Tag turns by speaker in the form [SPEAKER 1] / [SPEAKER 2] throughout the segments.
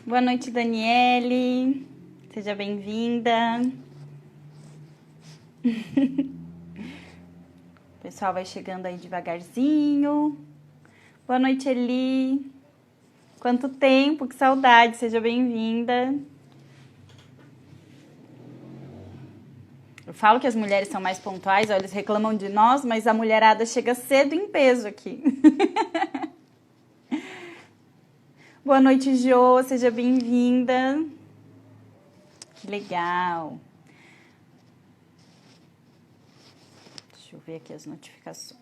[SPEAKER 1] Boa noite, Daniele. Seja bem-vinda. O pessoal vai chegando aí devagarzinho. Boa noite, Eli. Quanto tempo, que saudade. Seja bem-vinda. Eu falo que as mulheres são mais pontuais, ó, eles reclamam de nós, mas a mulherada chega cedo em peso aqui. Boa noite, Jô, seja bem-vinda. Que legal. Deixa eu ver aqui as notificações.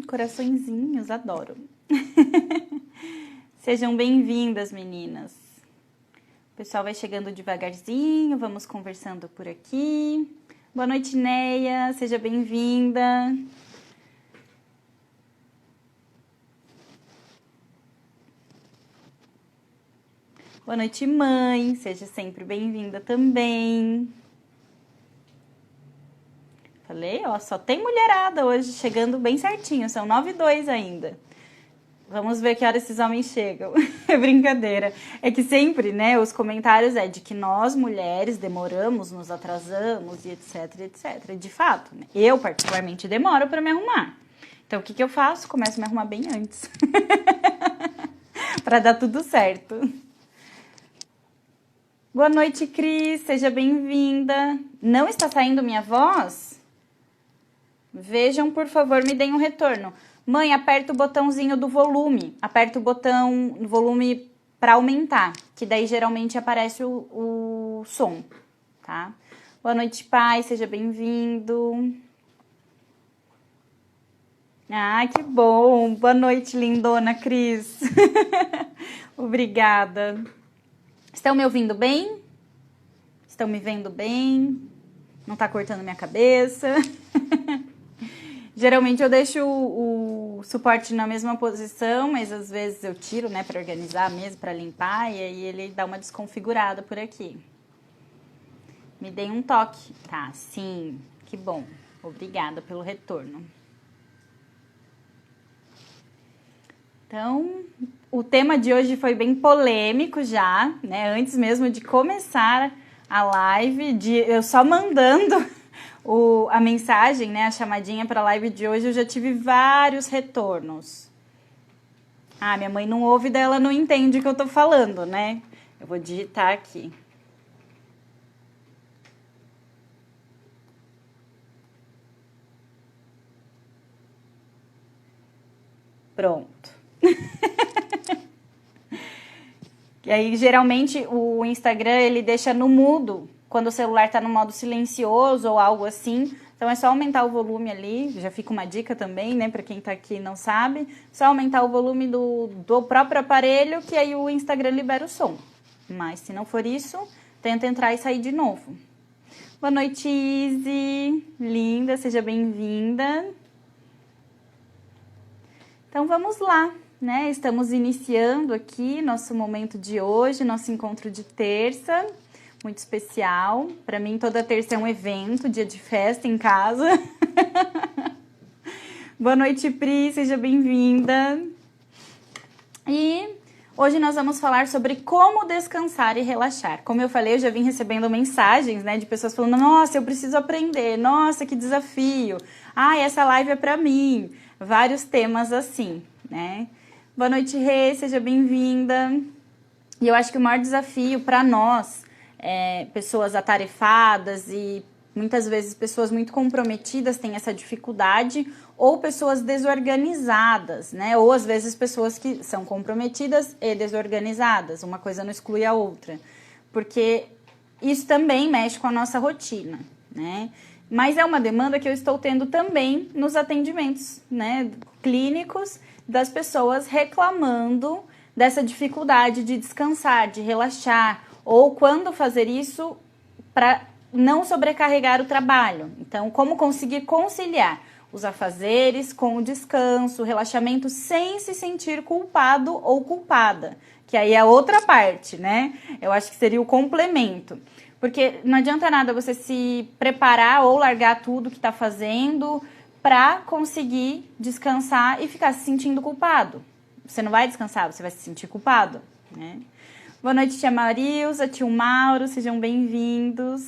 [SPEAKER 1] Coraçõezinhos, adoro. Sejam bem-vindas, meninas. O pessoal vai chegando devagarzinho, vamos conversando por aqui. Boa noite, Neia, seja bem-vinda. Boa noite, mãe, seja sempre bem-vinda também. Falei, ó, só tem mulherada hoje, chegando bem certinho, são 9h02 ainda. Vamos ver que hora esses homens chegam. É brincadeira. É que sempre, né, os comentários é de que nós, mulheres, demoramos, nos atrasamos e etc, etc. De fato, né? Eu, particularmente, demoro para me arrumar. Então, o que eu faço? Começo a me arrumar bem antes. Para dar tudo certo. Boa noite, Cris. Seja bem-vinda. Não está saindo minha voz? Vejam, por favor, me deem um retorno. Mãe, aperta o botãozinho do volume. Aperta o botão volume para aumentar, que daí geralmente aparece o som, tá? Boa noite, pai, seja bem-vindo. Ah, que bom. Boa noite, lindona Cris. Obrigada. Estão me ouvindo bem? Estão me vendo bem? Não tá cortando minha cabeça? Geralmente eu deixo o suporte na mesma posição, mas às vezes eu tiro, né, para organizar mesmo, para limpar, e aí ele dá uma desconfigurada por aqui. Me deem um toque. Tá, sim, que bom. Obrigada pelo retorno. Então, o tema de hoje foi bem polêmico já, né? Antes mesmo de começar a live, eu só mandando a mensagem, né, a chamadinha para a live de hoje, eu já tive vários retornos. Ah, minha mãe não ouve, daí ela não entende o que eu tô falando, né? Eu vou digitar aqui. Pronto. E aí, geralmente, o Instagram, ele deixa no mudo, quando o celular tá no modo silencioso ou algo assim. Então, é só aumentar o volume ali, já fica uma dica também, né, pra quem tá aqui e não sabe. Só aumentar o volume do próprio aparelho, que aí o Instagram libera o som. Mas, se não for isso, tenta entrar e sair de novo. Boa noite, Izzy. Linda, seja bem-vinda. Então, vamos lá. Né? Estamos iniciando aqui nosso momento de hoje, nosso encontro de terça, muito especial. Para mim, toda terça é um evento, dia de festa em casa. Boa noite, Pri, seja bem-vinda. E hoje nós vamos falar sobre como descansar e relaxar. Como eu falei, eu já vim recebendo mensagens, né, de pessoas falando: nossa, eu preciso aprender, nossa, que desafio. Ah, essa live é para mim. Vários temas assim, né? Boa noite, Rê, seja bem-vinda. E eu acho que o maior desafio para nós, pessoas atarefadas e muitas vezes pessoas muito comprometidas têm essa dificuldade, ou pessoas desorganizadas, né? Ou às vezes pessoas que são comprometidas e desorganizadas, uma coisa não exclui a outra, porque isso também mexe com a nossa rotina, né? Mas é uma demanda que eu estou tendo também nos atendimentos, né, clínicos, das pessoas reclamando dessa dificuldade de descansar, de relaxar, ou quando fazer isso para não sobrecarregar o trabalho. Então, como conseguir conciliar os afazeres com o descanso, o relaxamento, sem se sentir culpado ou culpada, que aí é outra parte, né? Eu acho que seria o complemento. Porque não adianta nada você se preparar ou largar tudo que está fazendo para conseguir descansar e ficar se sentindo culpado. Você não vai descansar, você vai se sentir culpado, né? Boa noite, tia Marilza, tio Mauro, sejam bem-vindos.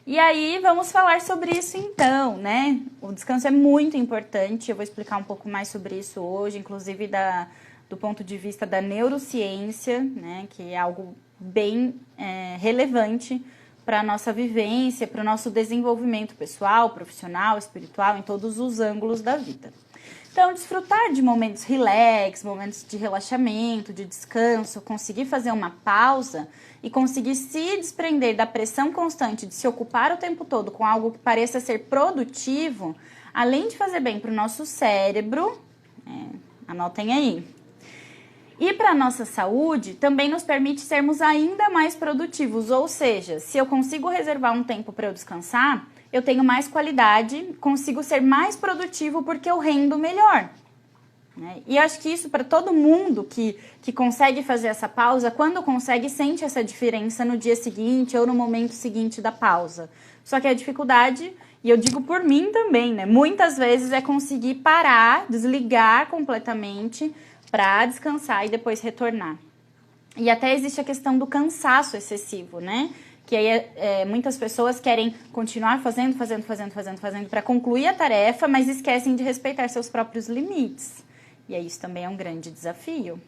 [SPEAKER 1] E aí, vamos falar sobre isso então, né? O descanso é muito importante, eu vou explicar um pouco mais sobre isso hoje, inclusive do ponto de vista da neurociência, né? Que é algo bem relevante para a nossa vivência, para o nosso desenvolvimento pessoal, profissional, espiritual, em todos os ângulos da vida. Então, desfrutar de momentos relax, momentos de relaxamento, de descanso, conseguir fazer uma pausa e conseguir se desprender da pressão constante de se ocupar o tempo todo com algo que pareça ser produtivo, além de fazer bem para o nosso cérebro, anotem aí, e para a nossa saúde, também nos permite sermos ainda mais produtivos, ou seja, se eu consigo reservar um tempo para eu descansar, eu tenho mais qualidade, consigo ser mais produtivo porque eu rendo melhor. Né? E acho que isso para todo mundo que consegue fazer essa pausa, quando consegue, sente essa diferença no dia seguinte ou no momento seguinte da pausa. Só que a dificuldade, e eu digo por mim também, né? Muitas vezes é conseguir parar, desligar completamente para descansar e depois retornar. E até existe a questão do cansaço excessivo, né? Que aí muitas pessoas querem continuar fazendo para concluir a tarefa, mas esquecem de respeitar seus próprios limites. E aí isso também é um grande desafio.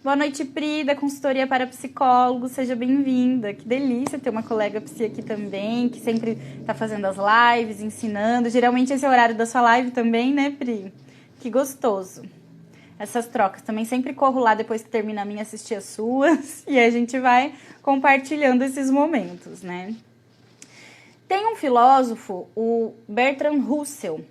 [SPEAKER 1] Boa noite, Pri, da consultoria para psicólogos, seja bem-vinda. Que delícia ter uma colega psi aqui também, que sempre está fazendo as lives, ensinando. Geralmente esse é o horário da sua live também, né, Pri? Que gostoso. Essas trocas. Também sempre corro lá depois que termina a minha, assistir as suas. E a gente vai compartilhando esses momentos, né? Tem um filósofo, o Bertrand Russell,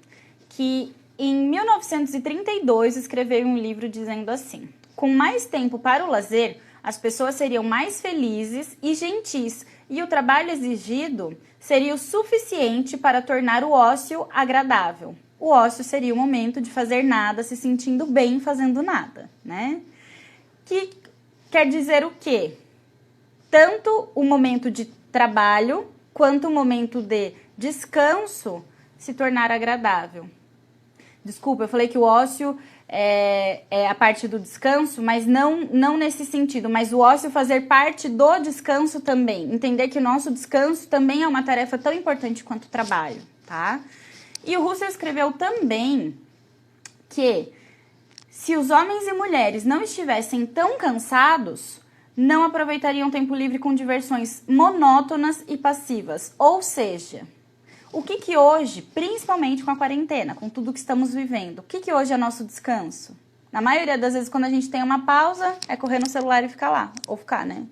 [SPEAKER 1] que em 1932 escreveu um livro dizendo assim: com mais tempo para o lazer, as pessoas seriam mais felizes e gentis, e o trabalho exigido seria o suficiente para tornar o ócio agradável. O ócio seria o momento de fazer nada, se sentindo bem fazendo nada, né? Que quer dizer o quê? Tanto o momento de trabalho quanto o momento de descanso se tornar agradável. Desculpa, eu falei que o ócio é a parte do descanso, mas não nesse sentido, mas o ócio fazer parte do descanso também. Entender que o nosso descanso também é uma tarefa tão importante quanto o trabalho, tá? E o Russell escreveu também que se os homens e mulheres não estivessem tão cansados, não aproveitariam tempo livre com diversões monótonas e passivas. Ou seja, o que hoje, principalmente com a quarentena, com tudo que estamos vivendo, o que hoje é nosso descanso? Na maioria das vezes, quando a gente tem uma pausa, é correr no celular e ficar lá. Ou ficar, né?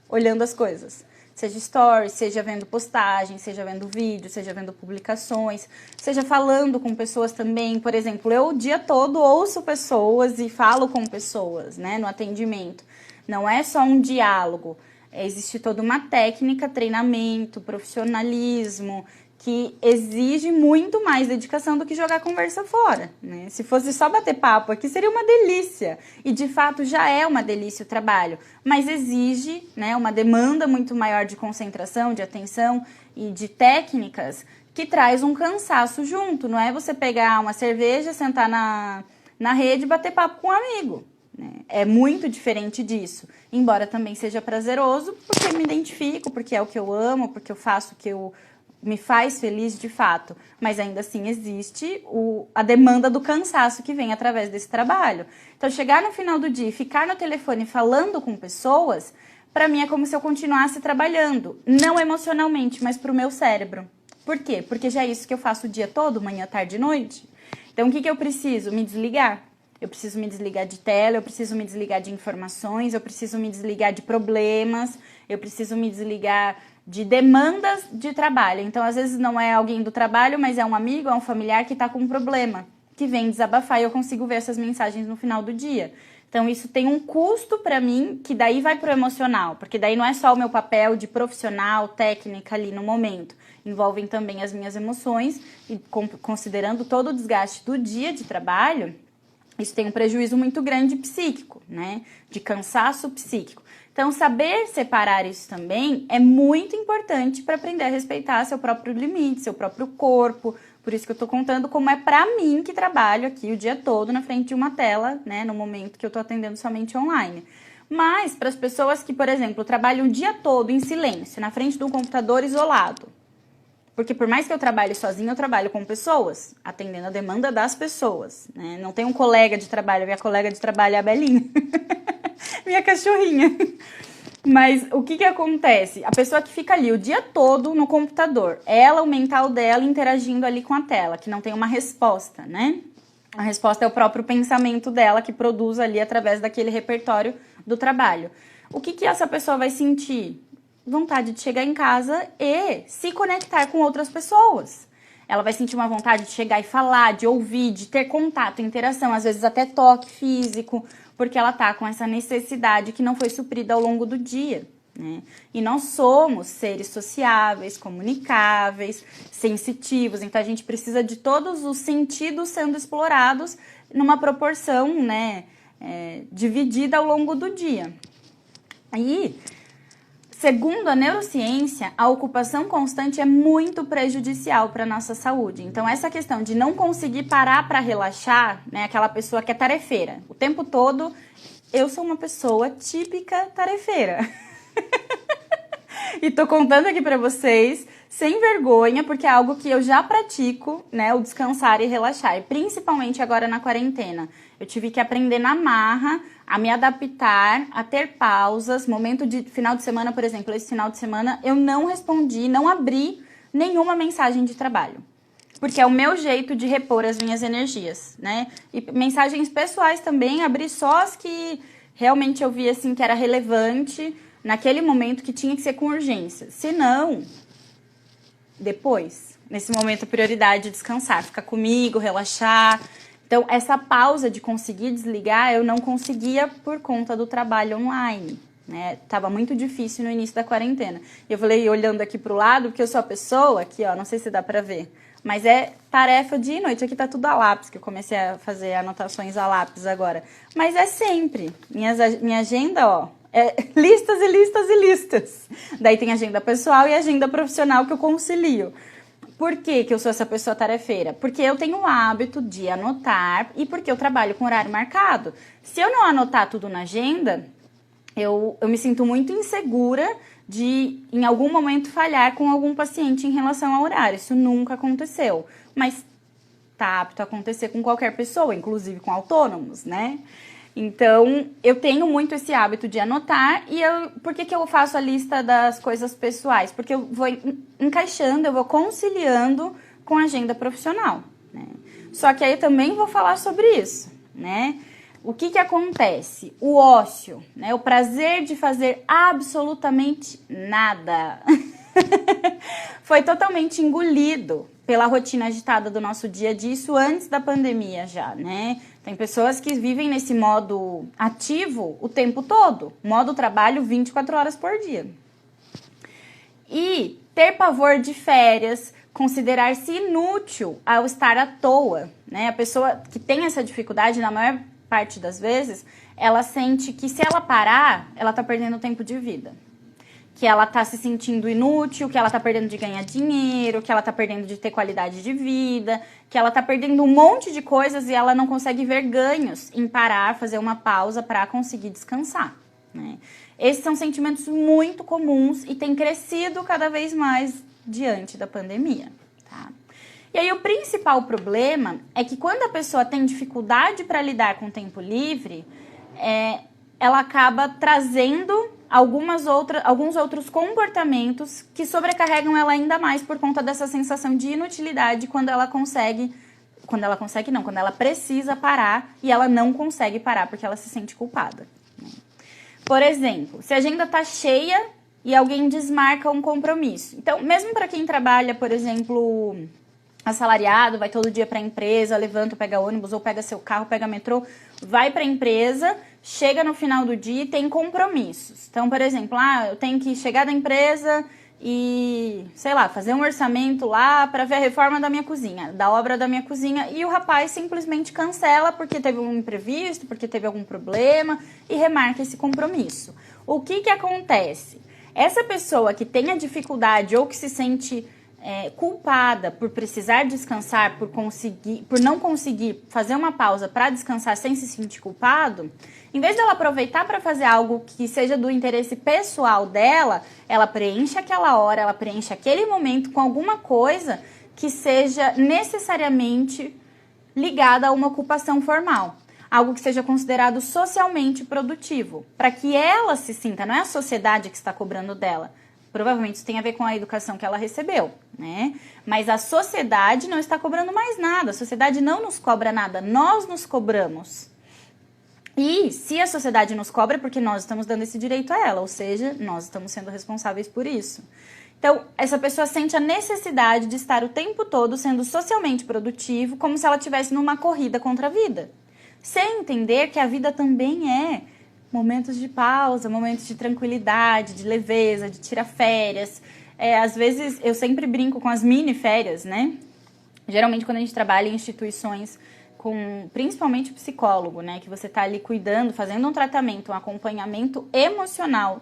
[SPEAKER 1] Olhando as coisas. Seja stories, seja vendo postagem, seja vendo vídeo, seja vendo publicações, seja falando com pessoas também. Por exemplo, eu o dia todo ouço pessoas e falo com pessoas, né, no atendimento. Não é só um diálogo, existe toda uma técnica, treinamento, profissionalismo, que exige muito mais dedicação do que jogar conversa fora, né? Se fosse só bater papo aqui, seria uma delícia. E, de fato, já é uma delícia o trabalho. Mas exige, né, uma demanda muito maior de concentração, de atenção e de técnicas que traz um cansaço junto. Não é você pegar uma cerveja, sentar na rede e bater papo com um amigo. Né? É muito diferente disso. Embora também seja prazeroso, porque eu me identifico, porque é o que eu amo, porque eu faço o que me faz feliz de fato, mas ainda assim existe a demanda do cansaço que vem através desse trabalho. Então, chegar no final do dia e ficar no telefone falando com pessoas, para mim é como se eu continuasse trabalhando, não emocionalmente, mas para o meu cérebro. Por quê? Porque já é isso que eu faço o dia todo, manhã, tarde e noite. Então, o que eu preciso? Me desligar. Eu preciso me desligar de tela, eu preciso me desligar de informações, eu preciso me desligar de problemas, eu preciso me desligar de demandas de trabalho. Então, às vezes não é alguém do trabalho, mas é um amigo, é um familiar que está com um problema, que vem desabafar e eu consigo ver essas mensagens no final do dia. Então, isso tem um custo para mim, que daí vai pro emocional, porque daí não é só o meu papel de profissional, técnica ali no momento. Envolvem também as minhas emoções e considerando todo o desgaste do dia de trabalho, isso tem um prejuízo muito grande psíquico, né? De cansaço psíquico. Então, saber separar isso também é muito importante para aprender a respeitar seu próprio limite, seu próprio corpo, Por isso que eu tô contando como é pra mim que trabalho aqui o dia todo na frente de uma tela, né, no momento que eu tô atendendo somente online. Mas para as pessoas que, por exemplo, trabalham o dia todo em silêncio, na frente de um computador isolado, porque por mais que eu trabalhe sozinha, eu trabalho com pessoas, atendendo a demanda das pessoas, né? Não tem um colega de trabalho, minha colega de trabalho é a Belinha, minha cachorrinha. Mas o que acontece? A pessoa que fica ali o dia todo no computador, ela, o mental dela interagindo ali com a tela, que não tem uma resposta, né? A resposta é o próprio pensamento dela que produz ali através daquele repertório do trabalho. O que essa pessoa vai sentir? Vontade de chegar em casa e se conectar com outras pessoas. Ela vai sentir uma vontade de chegar e falar, de ouvir, de ter contato, interação, às vezes até toque físico, porque ela tá com essa necessidade que não foi suprida ao longo do dia, né? E nós somos seres sociáveis, comunicáveis, sensitivos, então a gente precisa de todos os sentidos sendo explorados numa proporção, né, dividida ao longo do dia. Aí, segundo a neurociência, a ocupação constante é muito prejudicial para a nossa saúde. Então, essa questão de não conseguir parar para relaxar, né, aquela pessoa que é tarefeira, o tempo todo, eu sou uma pessoa típica tarefeira. E tô contando aqui para vocês, sem vergonha, porque é algo que eu já pratico, né, o descansar e relaxar, e principalmente agora na quarentena. Eu tive que aprender na marra a me adaptar, a ter pausas, momento de final de semana, por exemplo, esse final de semana eu não respondi, não abri nenhuma mensagem de trabalho. Porque é o meu jeito de repor as minhas energias, né? E mensagens pessoais também, abri só as que realmente eu vi assim que era relevante naquele momento, que tinha que ser com urgência. Se não, depois, nesse momento a prioridade é descansar, ficar comigo, relaxar. Então, essa pausa de conseguir desligar, eu não conseguia por conta do trabalho online, né? Tava muito difícil no início da quarentena. E eu falei, olhando aqui pro lado, porque eu sou a pessoa, aqui ó, não sei se dá pra ver, mas é tarefa dia e noite. Aqui tá tudo a lápis, que eu comecei a fazer anotações a lápis agora. Mas é sempre. Minha agenda, ó, é listas e listas e listas. Daí tem agenda pessoal e agenda profissional que eu concilio. Por que eu sou essa pessoa tarefeira? Porque eu tenho o hábito de anotar e porque eu trabalho com horário marcado. Se eu não anotar tudo na agenda, eu me sinto muito insegura de, em algum momento, falhar com algum paciente em relação ao horário. Isso nunca aconteceu, mas tá apto a acontecer com qualquer pessoa, inclusive com autônomos, né? Então, eu tenho muito esse hábito de anotar. E por que eu faço a lista das coisas pessoais? Porque eu vou encaixando, eu vou conciliando com a agenda profissional, né? Só que aí eu também vou falar sobre isso, né? O que acontece? O ócio, né? O prazer de fazer absolutamente nada foi totalmente engolido pela rotina agitada do nosso dia a dia, isso antes da pandemia já, né? Tem pessoas que vivem nesse modo ativo o tempo todo, modo trabalho 24 horas por dia. E ter pavor de férias, considerar-se inútil ao estar à toa, né? A pessoa que tem essa dificuldade, na maior parte das vezes, ela sente que se ela parar, ela tá perdendo tempo de vida. Que ela tá se sentindo inútil, que ela tá perdendo de ganhar dinheiro, que ela tá perdendo de ter qualidade de vida, que ela tá perdendo um monte de coisas e ela não consegue ver ganhos em parar, fazer uma pausa para conseguir descansar, né? Esses são sentimentos muito comuns e têm crescido cada vez mais diante da pandemia, tá? E aí o principal problema é que quando a pessoa tem dificuldade para lidar com o tempo livre, ela acaba trazendo alguns outros comportamentos que sobrecarregam ela ainda mais por conta dessa sensação de inutilidade quando ela precisa parar e ela não consegue parar porque ela se sente culpada, né? Por exemplo, se a agenda tá cheia e alguém desmarca um compromisso. Então, mesmo para quem trabalha, por exemplo, assalariado, vai todo dia para a empresa, levanta, pega ônibus ou pega seu carro, pega metrô, vai para a empresa, chega no final do dia e tem compromissos. Então, por exemplo, eu tenho que chegar da empresa e, sei lá, fazer um orçamento lá para ver a reforma da minha cozinha, da obra da minha cozinha, e o rapaz simplesmente cancela porque teve um imprevisto, porque teve algum problema e remarca esse compromisso. O que acontece? Essa pessoa que tem a dificuldade ou que se sente culpada por precisar descansar, por não conseguir fazer uma pausa para descansar sem se sentir culpado, em vez dela aproveitar para fazer algo que seja do interesse pessoal dela, ela preenche aquela hora, ela preenche aquele momento com alguma coisa que seja necessariamente ligada a uma ocupação formal. Algo que seja considerado socialmente produtivo, para que ela se sinta, não é a sociedade que está cobrando dela. Provavelmente isso tem a ver com a educação que ela recebeu, né? Mas a sociedade não está cobrando mais nada, a sociedade não nos cobra nada, nós nos cobramos. E se a sociedade nos cobra é porque nós estamos dando esse direito a ela, ou seja, nós estamos sendo responsáveis por isso. Então, essa pessoa sente a necessidade de estar o tempo todo sendo socialmente produtivo, como se ela estivesse numa corrida contra a vida. Sem entender que a vida também é momentos de pausa, momentos de tranquilidade, de leveza, de tirar férias. Às vezes, eu sempre brinco com as mini férias, né? Geralmente, quando a gente trabalha em instituições com, principalmente o psicólogo, né? Que você está ali cuidando, fazendo um tratamento, um acompanhamento emocional.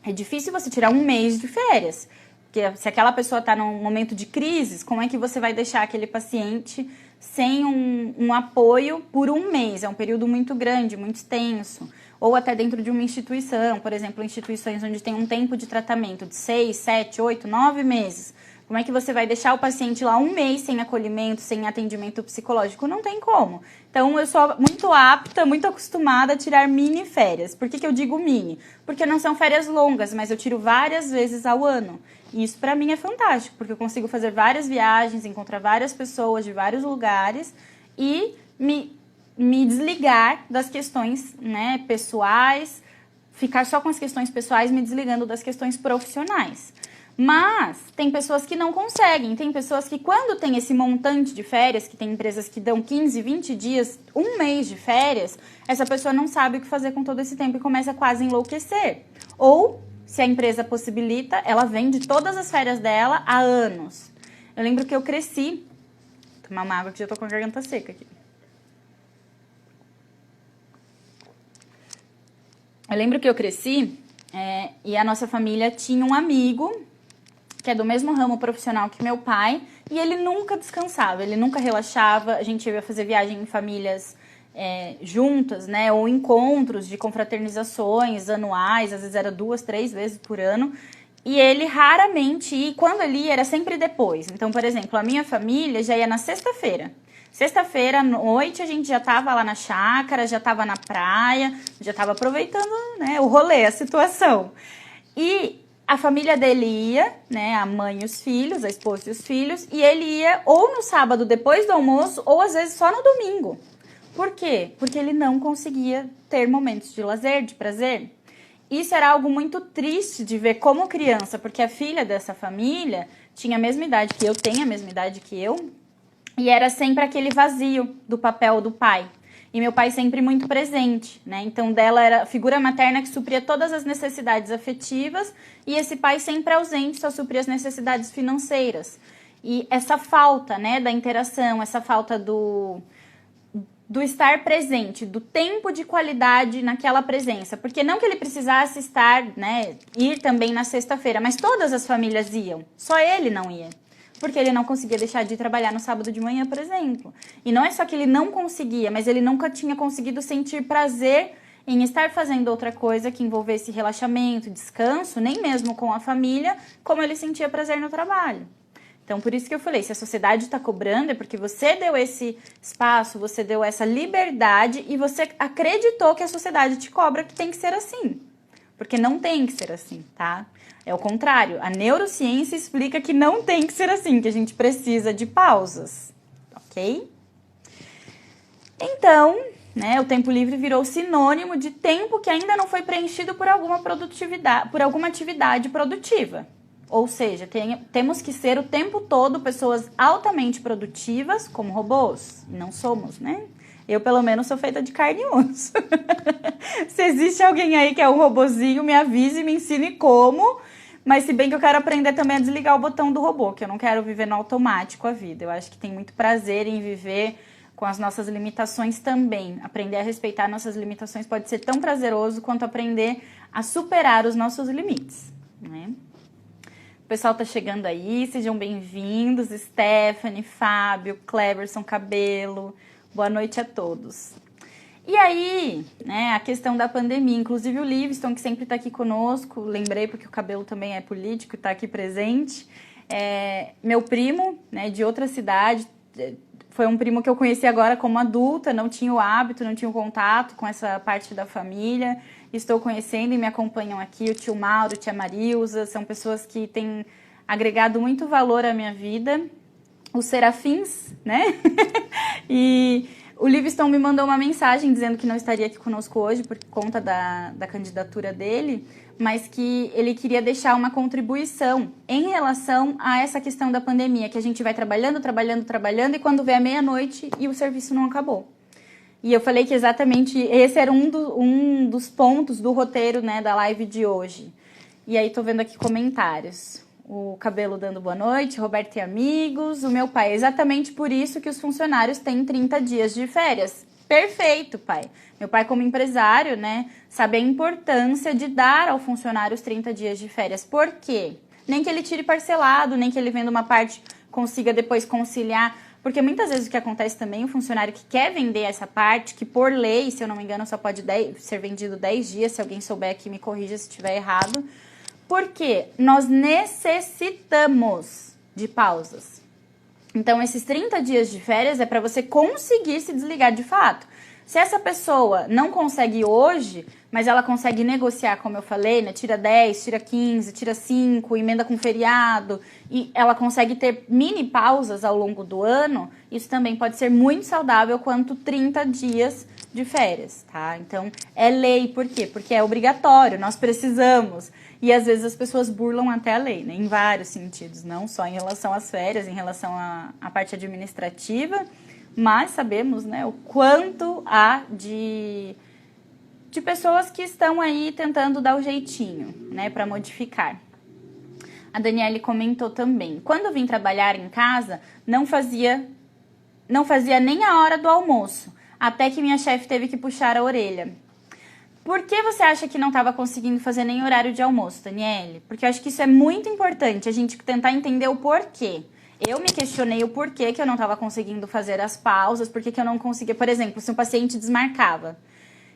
[SPEAKER 1] É difícil você tirar um mês de férias. Porque se aquela pessoa está num momento de crise, como é que você vai deixar aquele paciente sem um apoio por um mês? É um período muito grande, muito extenso. Ou até dentro de uma instituição, por exemplo, instituições onde tem um tempo de tratamento de 6, 7, 8, 9 meses. Como é que você vai deixar o paciente lá um mês sem acolhimento, sem atendimento psicológico? Não tem como. Então, eu sou muito apta, muito acostumada a tirar mini férias. Por que eu digo mini? Porque não são férias longas, mas eu tiro várias vezes ao ano. E isso para mim é fantástico, porque eu consigo fazer várias viagens, encontrar várias pessoas de vários lugares e me desligar das questões, né, pessoais, ficar só com as questões pessoais, me desligando das questões profissionais. Mas tem pessoas que não conseguem, tem pessoas que quando tem esse montante de férias, que tem empresas que dão 15, 20 dias, um mês de férias, essa pessoa não sabe o que fazer com todo esse tempo e começa quase a enlouquecer. Ou, se a empresa possibilita, ela vende todas as férias dela há anos. Eu lembro que eu cresci, vou tomar uma água que já tô com a garganta seca aqui. Eu lembro que eu cresci e a nossa família tinha um amigo que é do mesmo ramo profissional que meu pai, e ele nunca descansava, ele nunca relaxava. A gente ia fazer viagem em famílias juntas, né, ou encontros de confraternizações anuais, às vezes era 2, 3 vezes por ano, e ele raramente ia, quando ele ia era sempre depois. Então, por exemplo, a minha família já ia na sexta-feira. Sexta-feira à noite a gente já estava lá na chácara, já estava na praia, já estava aproveitando, né, o rolê, a situação. E a família dele ia, né, a mãe e os filhos, a esposa e os filhos, e ele ia ou no sábado depois do almoço ou às vezes só no domingo. Por quê? Porque ele não conseguia ter momentos de lazer, de prazer. Isso era algo muito triste de ver como criança, porque a filha dessa família tinha a mesma idade que eu, tem a mesma idade que eu, e era sempre aquele vazio do papel do pai. E meu pai sempre muito presente, né? Então dela era a figura materna que supria todas as necessidades afetivas e esse pai sempre ausente só supria as necessidades financeiras. E essa falta, né, da interação, essa falta do estar presente, do tempo de qualidade naquela presença. Porque não que ele precisasse estar, né, ir também na sexta-feira, mas todas as famílias iam, só ele não ia. Porque ele não conseguia deixar de ir trabalhar no sábado de manhã, por exemplo. E não é só que ele não conseguia, mas ele nunca tinha conseguido sentir prazer em estar fazendo outra coisa que envolvesse relaxamento, descanso, nem mesmo com a família, como ele sentia prazer no trabalho. Então, por isso que eu falei, se a sociedade está cobrando, é porque você deu esse espaço, você deu essa liberdade e você acreditou que a sociedade te cobra que tem que ser assim. Porque não tem que ser assim, tá? É o contrário. A neurociência explica que não tem que ser assim, que a gente precisa de pausas, ok? Então, né, o tempo livre virou sinônimo de tempo que ainda não foi preenchido por alguma produtividade, por alguma atividade produtiva. Ou seja, temos que ser o tempo todo pessoas altamente produtivas como robôs. E não somos, né? Eu, pelo menos, sou feita de carne e osso. Se existe alguém aí que é um robozinho, me avise e me ensine como. Mas se bem que eu quero aprender também a desligar o botão do robô, que eu não quero viver no automático a vida. Eu acho que tem muito prazer em viver com as nossas limitações também. Aprender a respeitar nossas limitações pode ser tão prazeroso quanto aprender a superar os nossos limites, né? O pessoal tá chegando aí, sejam bem-vindos. Stephanie, Fábio, Cleverson, Cabelo. Boa noite a todos. E aí, né, a questão da pandemia, inclusive o Livingston, que sempre está aqui conosco, lembrei porque o Cabelo também é político e está aqui presente. Meu primo, né, de outra cidade, foi um primo que eu conheci agora como adulta, não tinha o hábito, não tinha o contato com essa parte da família. Estou conhecendo e me acompanham aqui o tio Mauro, a tia Marilza, são pessoas que têm agregado muito valor à minha vida. Os serafins, né? E o Livingston me mandou uma mensagem dizendo que não estaria aqui conosco hoje por conta da candidatura dele, mas que ele queria deixar uma contribuição em relação a essa questão da pandemia, que a gente vai trabalhando e quando vê a meia-noite e o serviço não acabou. E eu falei que exatamente esse era um dos pontos do roteiro, né, da live de hoje. E aí tô vendo aqui comentários. O Cabelo dando boa noite, Roberto e amigos. O meu pai, exatamente por isso que os funcionários têm 30 dias de férias. Perfeito, pai. Meu pai, como empresário, né, sabe a importância de dar ao funcionário os 30 dias de férias. Por quê? Nem que ele tire parcelado, nem que ele venda uma parte, consiga depois conciliar. Porque muitas vezes o que acontece também, o funcionário que quer vender essa parte, que por lei, se eu não me engano, só pode ser vendido 10 dias, se alguém souber aqui me corrija se estiver errado. Porque nós necessitamos de pausas. Então, esses 30 dias de férias é para você conseguir se desligar de fato. Se essa pessoa não consegue hoje, mas ela consegue negociar, como eu falei, né? Tira 10, tira 15, tira 5, emenda com feriado, e ela consegue ter mini pausas ao longo do ano, isso também pode ser muito saudável quanto 30 dias de férias, tá? Então, é lei, por quê? Porque é obrigatório, nós precisamos. E às vezes as pessoas burlam até a lei, né? Em vários sentidos, não só em relação às férias, em relação à parte administrativa, mas sabemos, né, o quanto há de pessoas que estão aí tentando dar o jeitinho, né, para modificar. A Daniele comentou também, quando vim trabalhar em casa, não fazia nem a hora do almoço, até que minha chefe teve que puxar a orelha. Por que você acha que não estava conseguindo fazer nem horário de almoço, Daniele? Porque eu acho que isso é muito importante, a gente tentar entender o porquê. Eu me questionei o porquê que eu não estava conseguindo fazer as pausas, porquê que eu não conseguia... Por exemplo, se um paciente desmarcava,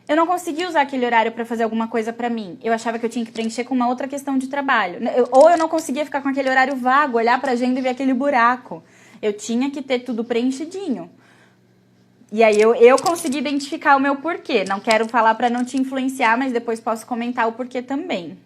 [SPEAKER 1] eu não conseguia usar aquele horário para fazer alguma coisa para mim. Eu achava que eu tinha que preencher com uma outra questão de trabalho. Ou eu não conseguia ficar com aquele horário vago, olhar para a agenda e ver aquele buraco. Eu tinha que ter tudo preenchidinho. E aí eu consegui identificar o meu porquê. Não quero falar para não te influenciar, mas depois posso comentar o porquê também.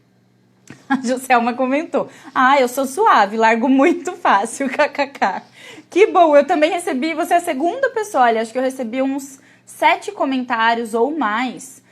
[SPEAKER 1] A Joselma comentou. Ah, eu sou suave, largo muito fácil, kkk. Que bom, eu também recebi, você é a segunda pessoa, olha, acho que eu recebi uns 7 comentários ou mais,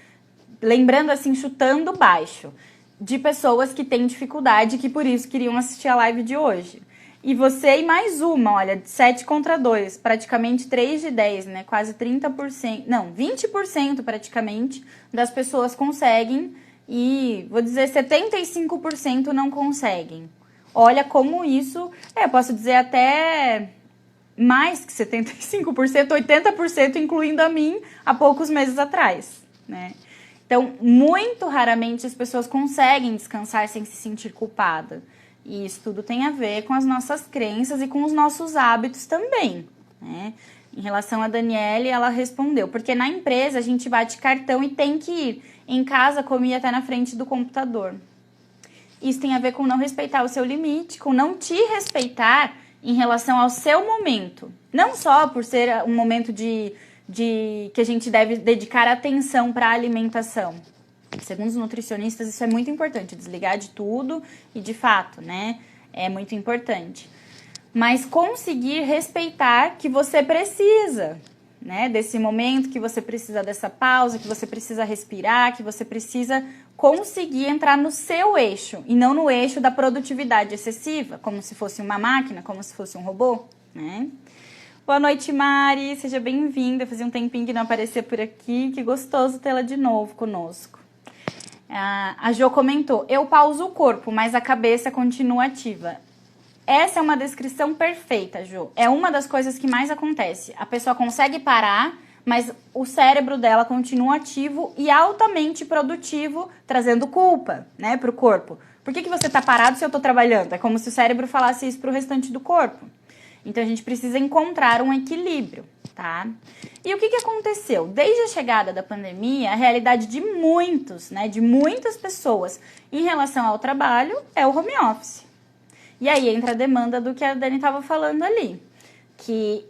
[SPEAKER 1] lembrando assim, chutando baixo, de pessoas que têm dificuldade e que por isso queriam assistir a live de hoje. E você e mais uma, olha, 7 contra 2, praticamente 3 de 10, né? Quase 30%, não, 20% praticamente das pessoas conseguem e, vou dizer, 75% não conseguem. Olha como isso, eu posso dizer até mais que 75%, 80%, incluindo a mim, há poucos meses atrás, né? Então, muito raramente as pessoas conseguem descansar sem se sentir culpada. E isso tudo tem a ver com as nossas crenças e com os nossos hábitos também, né? Em relação a Daniele, ela respondeu, porque na empresa a gente bate cartão e tem que ir. Em casa, comia até na frente do computador. Isso tem a ver com não respeitar o seu limite, com não te respeitar em relação ao seu momento. Não só por ser um momento de que a gente deve dedicar atenção para a alimentação. Segundo os nutricionistas, isso é muito importante, desligar de tudo e, de fato, né, é muito importante. Mas conseguir respeitar que você precisa, né, desse momento, que você precisa dessa pausa, que você precisa respirar, que você precisa conseguir entrar no seu eixo e não no eixo da produtividade excessiva, como se fosse uma máquina, como se fosse um robô, né? Boa noite, Mari, seja bem-vinda. Fazia um tempinho que não aparecia por aqui, que gostoso tê-la de novo conosco. A Jo comentou, eu pauso o corpo, mas a cabeça continua ativa. Essa é uma descrição perfeita, Jo. É uma das coisas que mais acontece. A pessoa consegue parar, mas o cérebro dela continua ativo e altamente produtivo, trazendo culpa, né, para o corpo. Por que você está parado se eu estou trabalhando? É como se o cérebro falasse isso para o restante do corpo. Então, a gente precisa encontrar um equilíbrio, tá? E o que aconteceu? Desde a chegada da pandemia, a realidade de muitos, né, de muitas pessoas em relação ao trabalho é o home office. E aí entra a demanda do que a Dani estava falando ali, que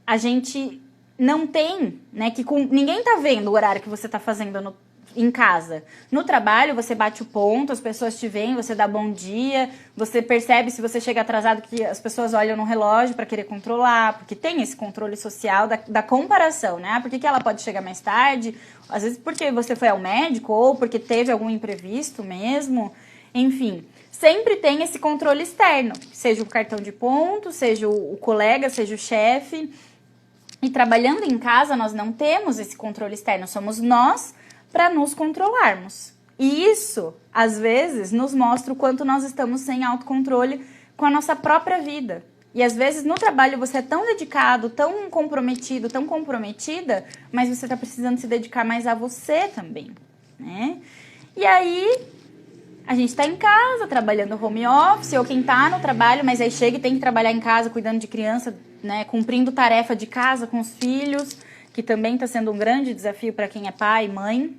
[SPEAKER 1] a gente não tem, né, ninguém tá vendo o horário que você tá fazendo em casa. No trabalho, você bate o ponto, as pessoas te veem, você dá bom dia, você percebe se você chega atrasado que as pessoas olham no relógio para querer controlar, porque tem esse controle social da comparação, né? Por que ela pode chegar mais tarde? Às vezes porque você foi ao médico ou porque teve algum imprevisto mesmo. Enfim, sempre tem esse controle externo, seja o cartão de ponto, seja o colega, seja o chefe. E trabalhando em casa, nós não temos esse controle externo, somos nós para nos controlarmos. E isso, às vezes, nos mostra o quanto nós estamos sem autocontrole com a nossa própria vida. E às vezes no trabalho você é tão dedicado, tão comprometido, tão comprometida, mas você está precisando se dedicar mais a você também, né? E aí, a gente está em casa, trabalhando home office, ou quem está no trabalho, mas aí chega e tem que trabalhar em casa, cuidando de criança, né, cumprindo tarefa de casa com os filhos, que também está sendo um grande desafio para quem é pai e mãe.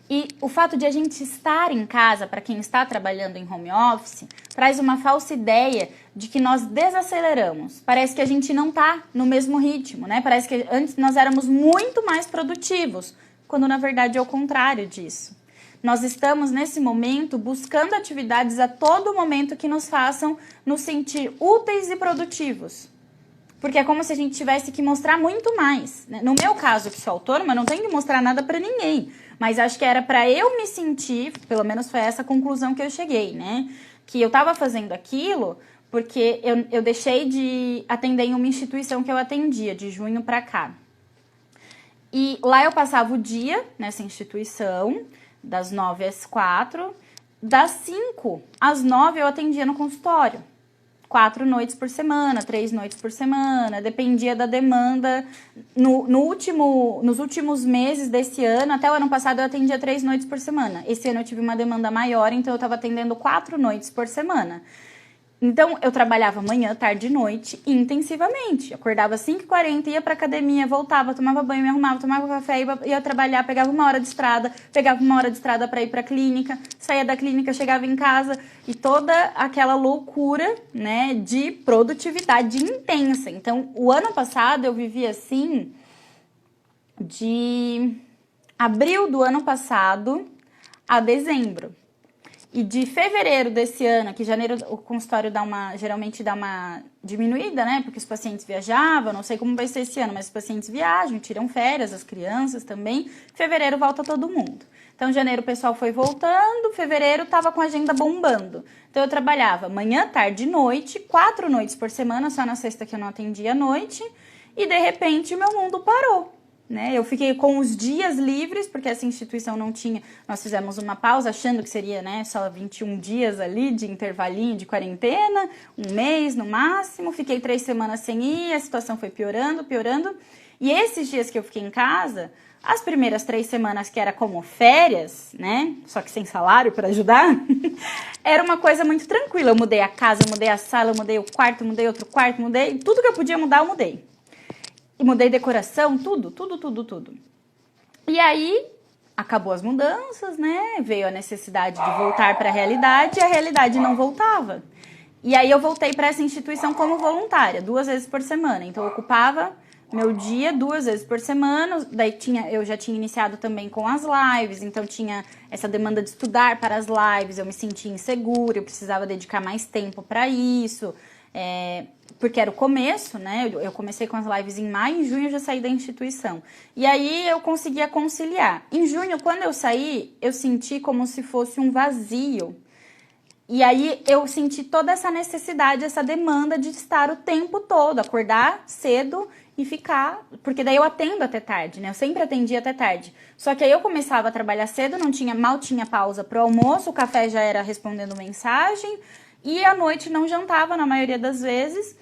[SPEAKER 1] E o fato de a gente estar em casa, para quem está trabalhando em home office, traz uma falsa ideia de que nós desaceleramos. Parece que a gente não está no mesmo ritmo, né? Parece que antes nós éramos muito mais produtivos, quando na verdade é o contrário disso. Nós estamos, nesse momento, buscando atividades a todo momento que nos façam nos sentir úteis e produtivos. Porque é como se a gente tivesse que mostrar muito mais, né? No meu caso, que sou autônoma, não tenho que mostrar nada para ninguém. Mas acho que era para eu me sentir, pelo menos foi essa a conclusão que eu cheguei, né? Que eu estava fazendo aquilo porque eu deixei de atender em uma instituição que eu atendia, de junho para cá. E lá eu passava o dia nessa instituição, das 9 às 4, das 5 às 9 eu atendia no consultório. 4 noites por semana, 3 noites por semana, dependia da demanda. Nos últimos meses desse ano, até o ano passado, eu atendia 3 noites por semana. Esse ano eu tive uma demanda maior, então eu estava atendendo 4 noites por semana. Então, eu trabalhava manhã, tarde e noite intensivamente. Acordava às 5h40, ia pra academia, voltava, tomava banho, me arrumava, tomava café, ia trabalhar, pegava uma hora de estrada, pegava uma hora de estrada para ir pra clínica, saía da clínica, chegava em casa e toda aquela loucura, né, de produtividade intensa. Então, o ano passado eu vivi assim, de abril do ano passado a dezembro. E de fevereiro desse ano, que janeiro o consultório geralmente dá uma diminuída, né? Porque os pacientes viajavam, não sei como vai ser esse ano, mas os pacientes viajam, tiram férias, as crianças também. Fevereiro volta todo mundo. Então, janeiro o pessoal foi voltando, fevereiro tava com a agenda bombando. Então, eu trabalhava manhã, tarde e noite, 4 noites por semana, só na sexta que eu não atendia à noite. E, de repente, o meu mundo parou. Né? Eu fiquei com os dias livres, porque essa instituição não tinha... Nós fizemos uma pausa achando que seria, né, só 21 dias ali de intervalinho de quarentena, um mês no máximo. Fiquei 3 semanas sem ir, a situação foi piorando, piorando. E esses dias que eu fiquei em casa, as primeiras 3 semanas que era como férias, né, só que sem salário para ajudar, era uma coisa muito tranquila. Eu mudei a casa, eu mudei a sala, eu mudei o quarto, eu mudei outro quarto, mudei... Tudo que eu podia mudar, eu mudei. E mudei decoração, tudo. E aí, acabou as mudanças, né? Veio a necessidade de voltar para a realidade e a realidade não voltava. E aí eu voltei para essa instituição como voluntária, 2 vezes por semana. Então, eu ocupava meu dia 2 vezes por semana. Daí eu já tinha iniciado também com as lives, então tinha essa demanda de estudar para as lives. Eu me sentia insegura, eu precisava dedicar mais tempo para isso. Porque era o começo, né? Eu comecei com as lives em maio, em junho eu já saí da instituição. E aí eu conseguia conciliar. Em junho, quando eu saí, eu senti como se fosse um vazio. E aí eu senti toda essa necessidade, essa demanda de estar o tempo todo, acordar cedo e ficar... Porque daí eu atendo até tarde, né? Eu sempre atendi até tarde. Só que aí eu começava a trabalhar cedo, mal tinha pausa pro almoço, o café já era respondendo mensagem... E à noite não jantava na maioria das vezes.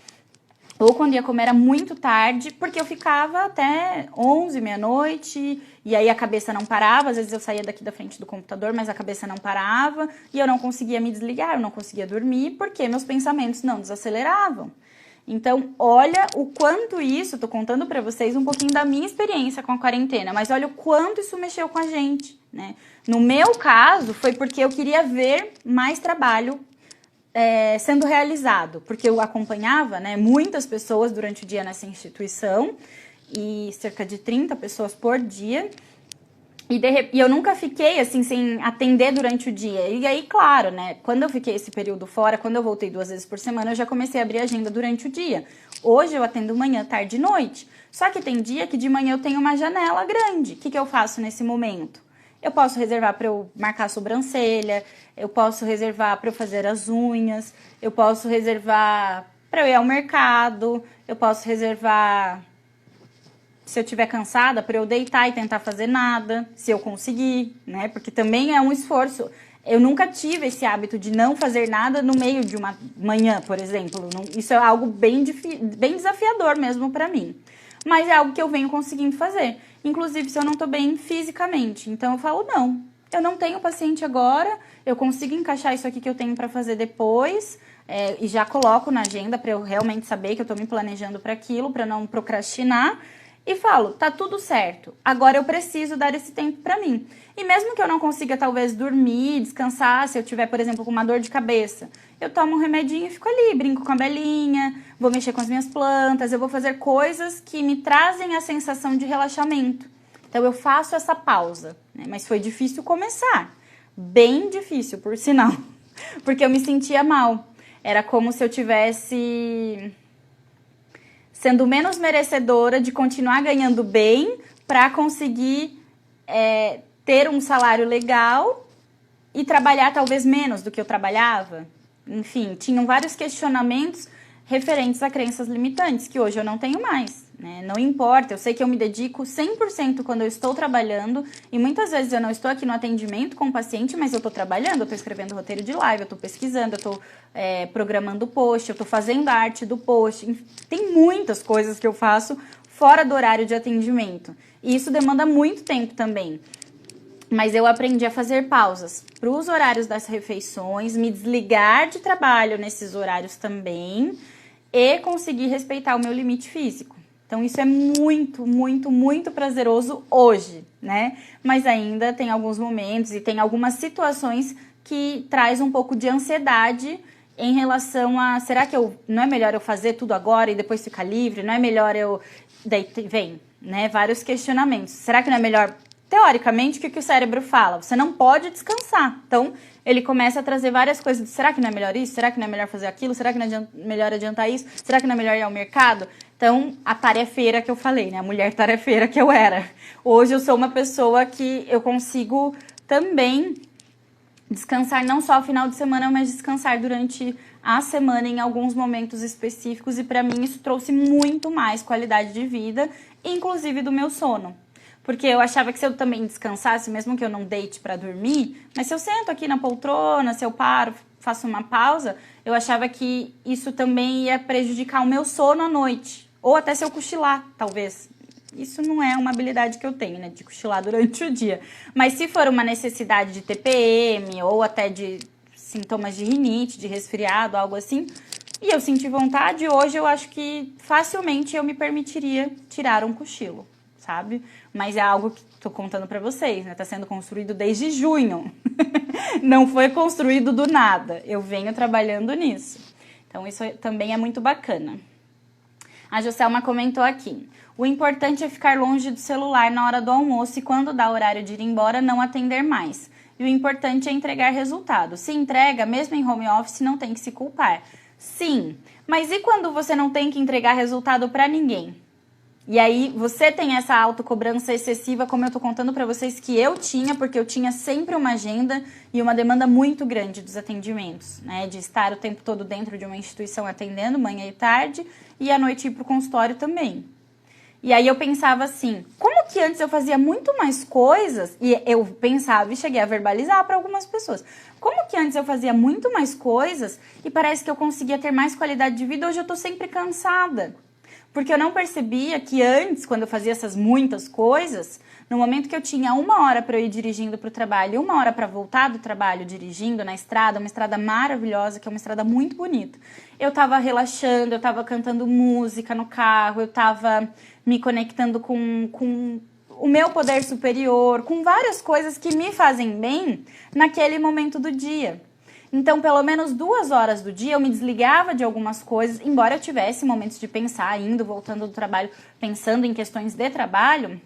[SPEAKER 1] ou quando ia comer era muito tarde, porque eu ficava até 11, meia-noite, e aí a cabeça não parava. Às vezes eu saía daqui da frente do computador, mas a cabeça não parava, e eu não conseguia me desligar, eu não conseguia dormir, porque meus pensamentos não desaceleravam. Então, olha o quanto isso, tô contando pra vocês um pouquinho da minha experiência com a quarentena, mas olha o quanto isso mexeu com a gente, né? No meu caso, foi porque eu queria ver mais trabalho sendo realizado, porque eu acompanhava, né, muitas pessoas durante o dia nessa instituição, e cerca de 30 pessoas por dia, e eu nunca fiquei assim sem atender durante o dia. E aí, claro, né, quando eu fiquei esse período fora, quando eu voltei 2 vezes por semana, eu já comecei a abrir agenda durante o dia. Hoje eu atendo manhã, tarde e noite. Só que tem dia que de manhã eu tenho uma janela grande. O que eu faço nesse momento? Eu posso reservar para eu marcar a sobrancelha, eu posso reservar para eu fazer as unhas, eu posso reservar para eu ir ao mercado, eu posso reservar, se eu estiver cansada, para eu deitar e tentar fazer nada, se eu conseguir, né? Porque também é um esforço. Eu nunca tive esse hábito de não fazer nada no meio de uma manhã, por exemplo. Isso é algo bem desafiador mesmo para mim. Mas é algo que eu venho conseguindo fazer. Inclusive, se eu não tô bem fisicamente. Então, eu falo, não, eu não tenho paciente agora, eu consigo encaixar isso aqui que eu tenho para fazer depois, e já coloco na agenda para eu realmente saber que eu tô me planejando para aquilo, para não procrastinar. E falo, tá tudo certo, agora eu preciso dar esse tempo para mim. E mesmo que eu não consiga, talvez, dormir, descansar, se eu tiver, por exemplo, com uma dor de cabeça, eu tomo um remedinho e fico ali, brinco com a Belinha, vou mexer com as minhas plantas, eu vou fazer coisas que me trazem a sensação de relaxamento. Então, eu faço essa pausa, né? Mas foi difícil começar, bem difícil, por sinal, porque eu me sentia mal. Era como se eu tivesse sendo menos merecedora de continuar ganhando bem para conseguir ter um salário legal e trabalhar talvez menos do que eu trabalhava. Enfim, tinham vários questionamentos referentes a crenças limitantes, que hoje eu não tenho mais, né? Não importa, eu sei que eu me dedico 100% quando eu estou trabalhando, e muitas vezes eu não estou aqui no atendimento com o paciente, mas eu estou trabalhando, eu estou escrevendo roteiro de live, eu estou pesquisando, eu estou programando o post, eu estou fazendo a arte do post. Tem muitas coisas que eu faço fora do horário de atendimento, e isso demanda muito tempo também. Mas eu aprendi a fazer pausas para os horários das refeições, me desligar de trabalho nesses horários também e conseguir respeitar o meu limite físico. Então, isso é muito, muito, muito prazeroso hoje, né? Mas ainda tem alguns momentos e tem algumas situações que traz um pouco de ansiedade em relação a, será que não é melhor eu fazer tudo agora e depois ficar livre? Não é melhor eu... Daí vem, né, vários questionamentos. Será que não é melhor... Teoricamente, o que o cérebro fala? Você não pode descansar. Então, ele começa a trazer várias coisas. Será que não é melhor isso? Será que não é melhor fazer aquilo? Será que não é melhor adiantar isso? Será que não é melhor ir ao mercado? Então, a tarefeira que eu falei, né? A mulher tarefeira que eu era. Hoje eu sou uma pessoa que eu consigo também descansar não só ao final de semana, mas descansar durante a semana em alguns momentos específicos. E para mim isso trouxe muito mais qualidade de vida, inclusive do meu sono. Porque eu achava que se eu também descansasse, mesmo que eu não deite para dormir, mas se eu sento aqui na poltrona, se eu paro, faço uma pausa, eu achava que isso também ia prejudicar o meu sono à noite. Ou até se eu cochilar, talvez. Isso não é uma habilidade que eu tenho, né, de cochilar durante o dia. Mas se for uma necessidade de TPM ou até de sintomas de rinite, de resfriado, algo assim, e eu senti vontade, hoje eu acho que facilmente eu me permitiria tirar um cochilo, sabe? Mas é algo que tô contando pra vocês, né? Tá sendo construído desde junho. Não foi construído do nada. Eu venho trabalhando nisso. Então, isso também é muito bacana. A Joselma comentou aqui. O importante é ficar longe do celular na hora do almoço e quando dá horário de ir embora, não atender mais. E o importante é entregar resultado. Se entrega, mesmo em home office, não tem que se culpar. Sim, mas e quando você não tem que entregar resultado pra ninguém? E aí, você tem essa autocobrança excessiva, como eu tô contando pra vocês que eu tinha, porque eu tinha sempre uma agenda e uma demanda muito grande dos atendimentos, né? De estar o tempo todo dentro de uma instituição atendendo, manhã e tarde, e à noite ir pro consultório também. E aí eu pensava assim, como como que antes eu fazia muito mais coisas, e eu pensava e cheguei a verbalizar para algumas pessoas, como que antes eu fazia muito mais coisas e parece que eu conseguia ter mais qualidade de vida, hoje eu tô sempre cansada. Porque eu não percebia que antes, quando eu fazia essas muitas coisas, no momento que eu tinha 1 hora para eu ir dirigindo para o trabalho e 1 hora para voltar do trabalho dirigindo na estrada, uma estrada maravilhosa, que é uma estrada muito bonita, eu tava relaxando, eu tava cantando música no carro, eu tava me conectando com o meu poder superior, com várias coisas que me fazem bem naquele momento do dia. Então, pelo menos 2 horas do dia eu me desligava de algumas coisas, embora eu tivesse momentos de pensar, indo, voltando do trabalho, pensando em questões de trabalho,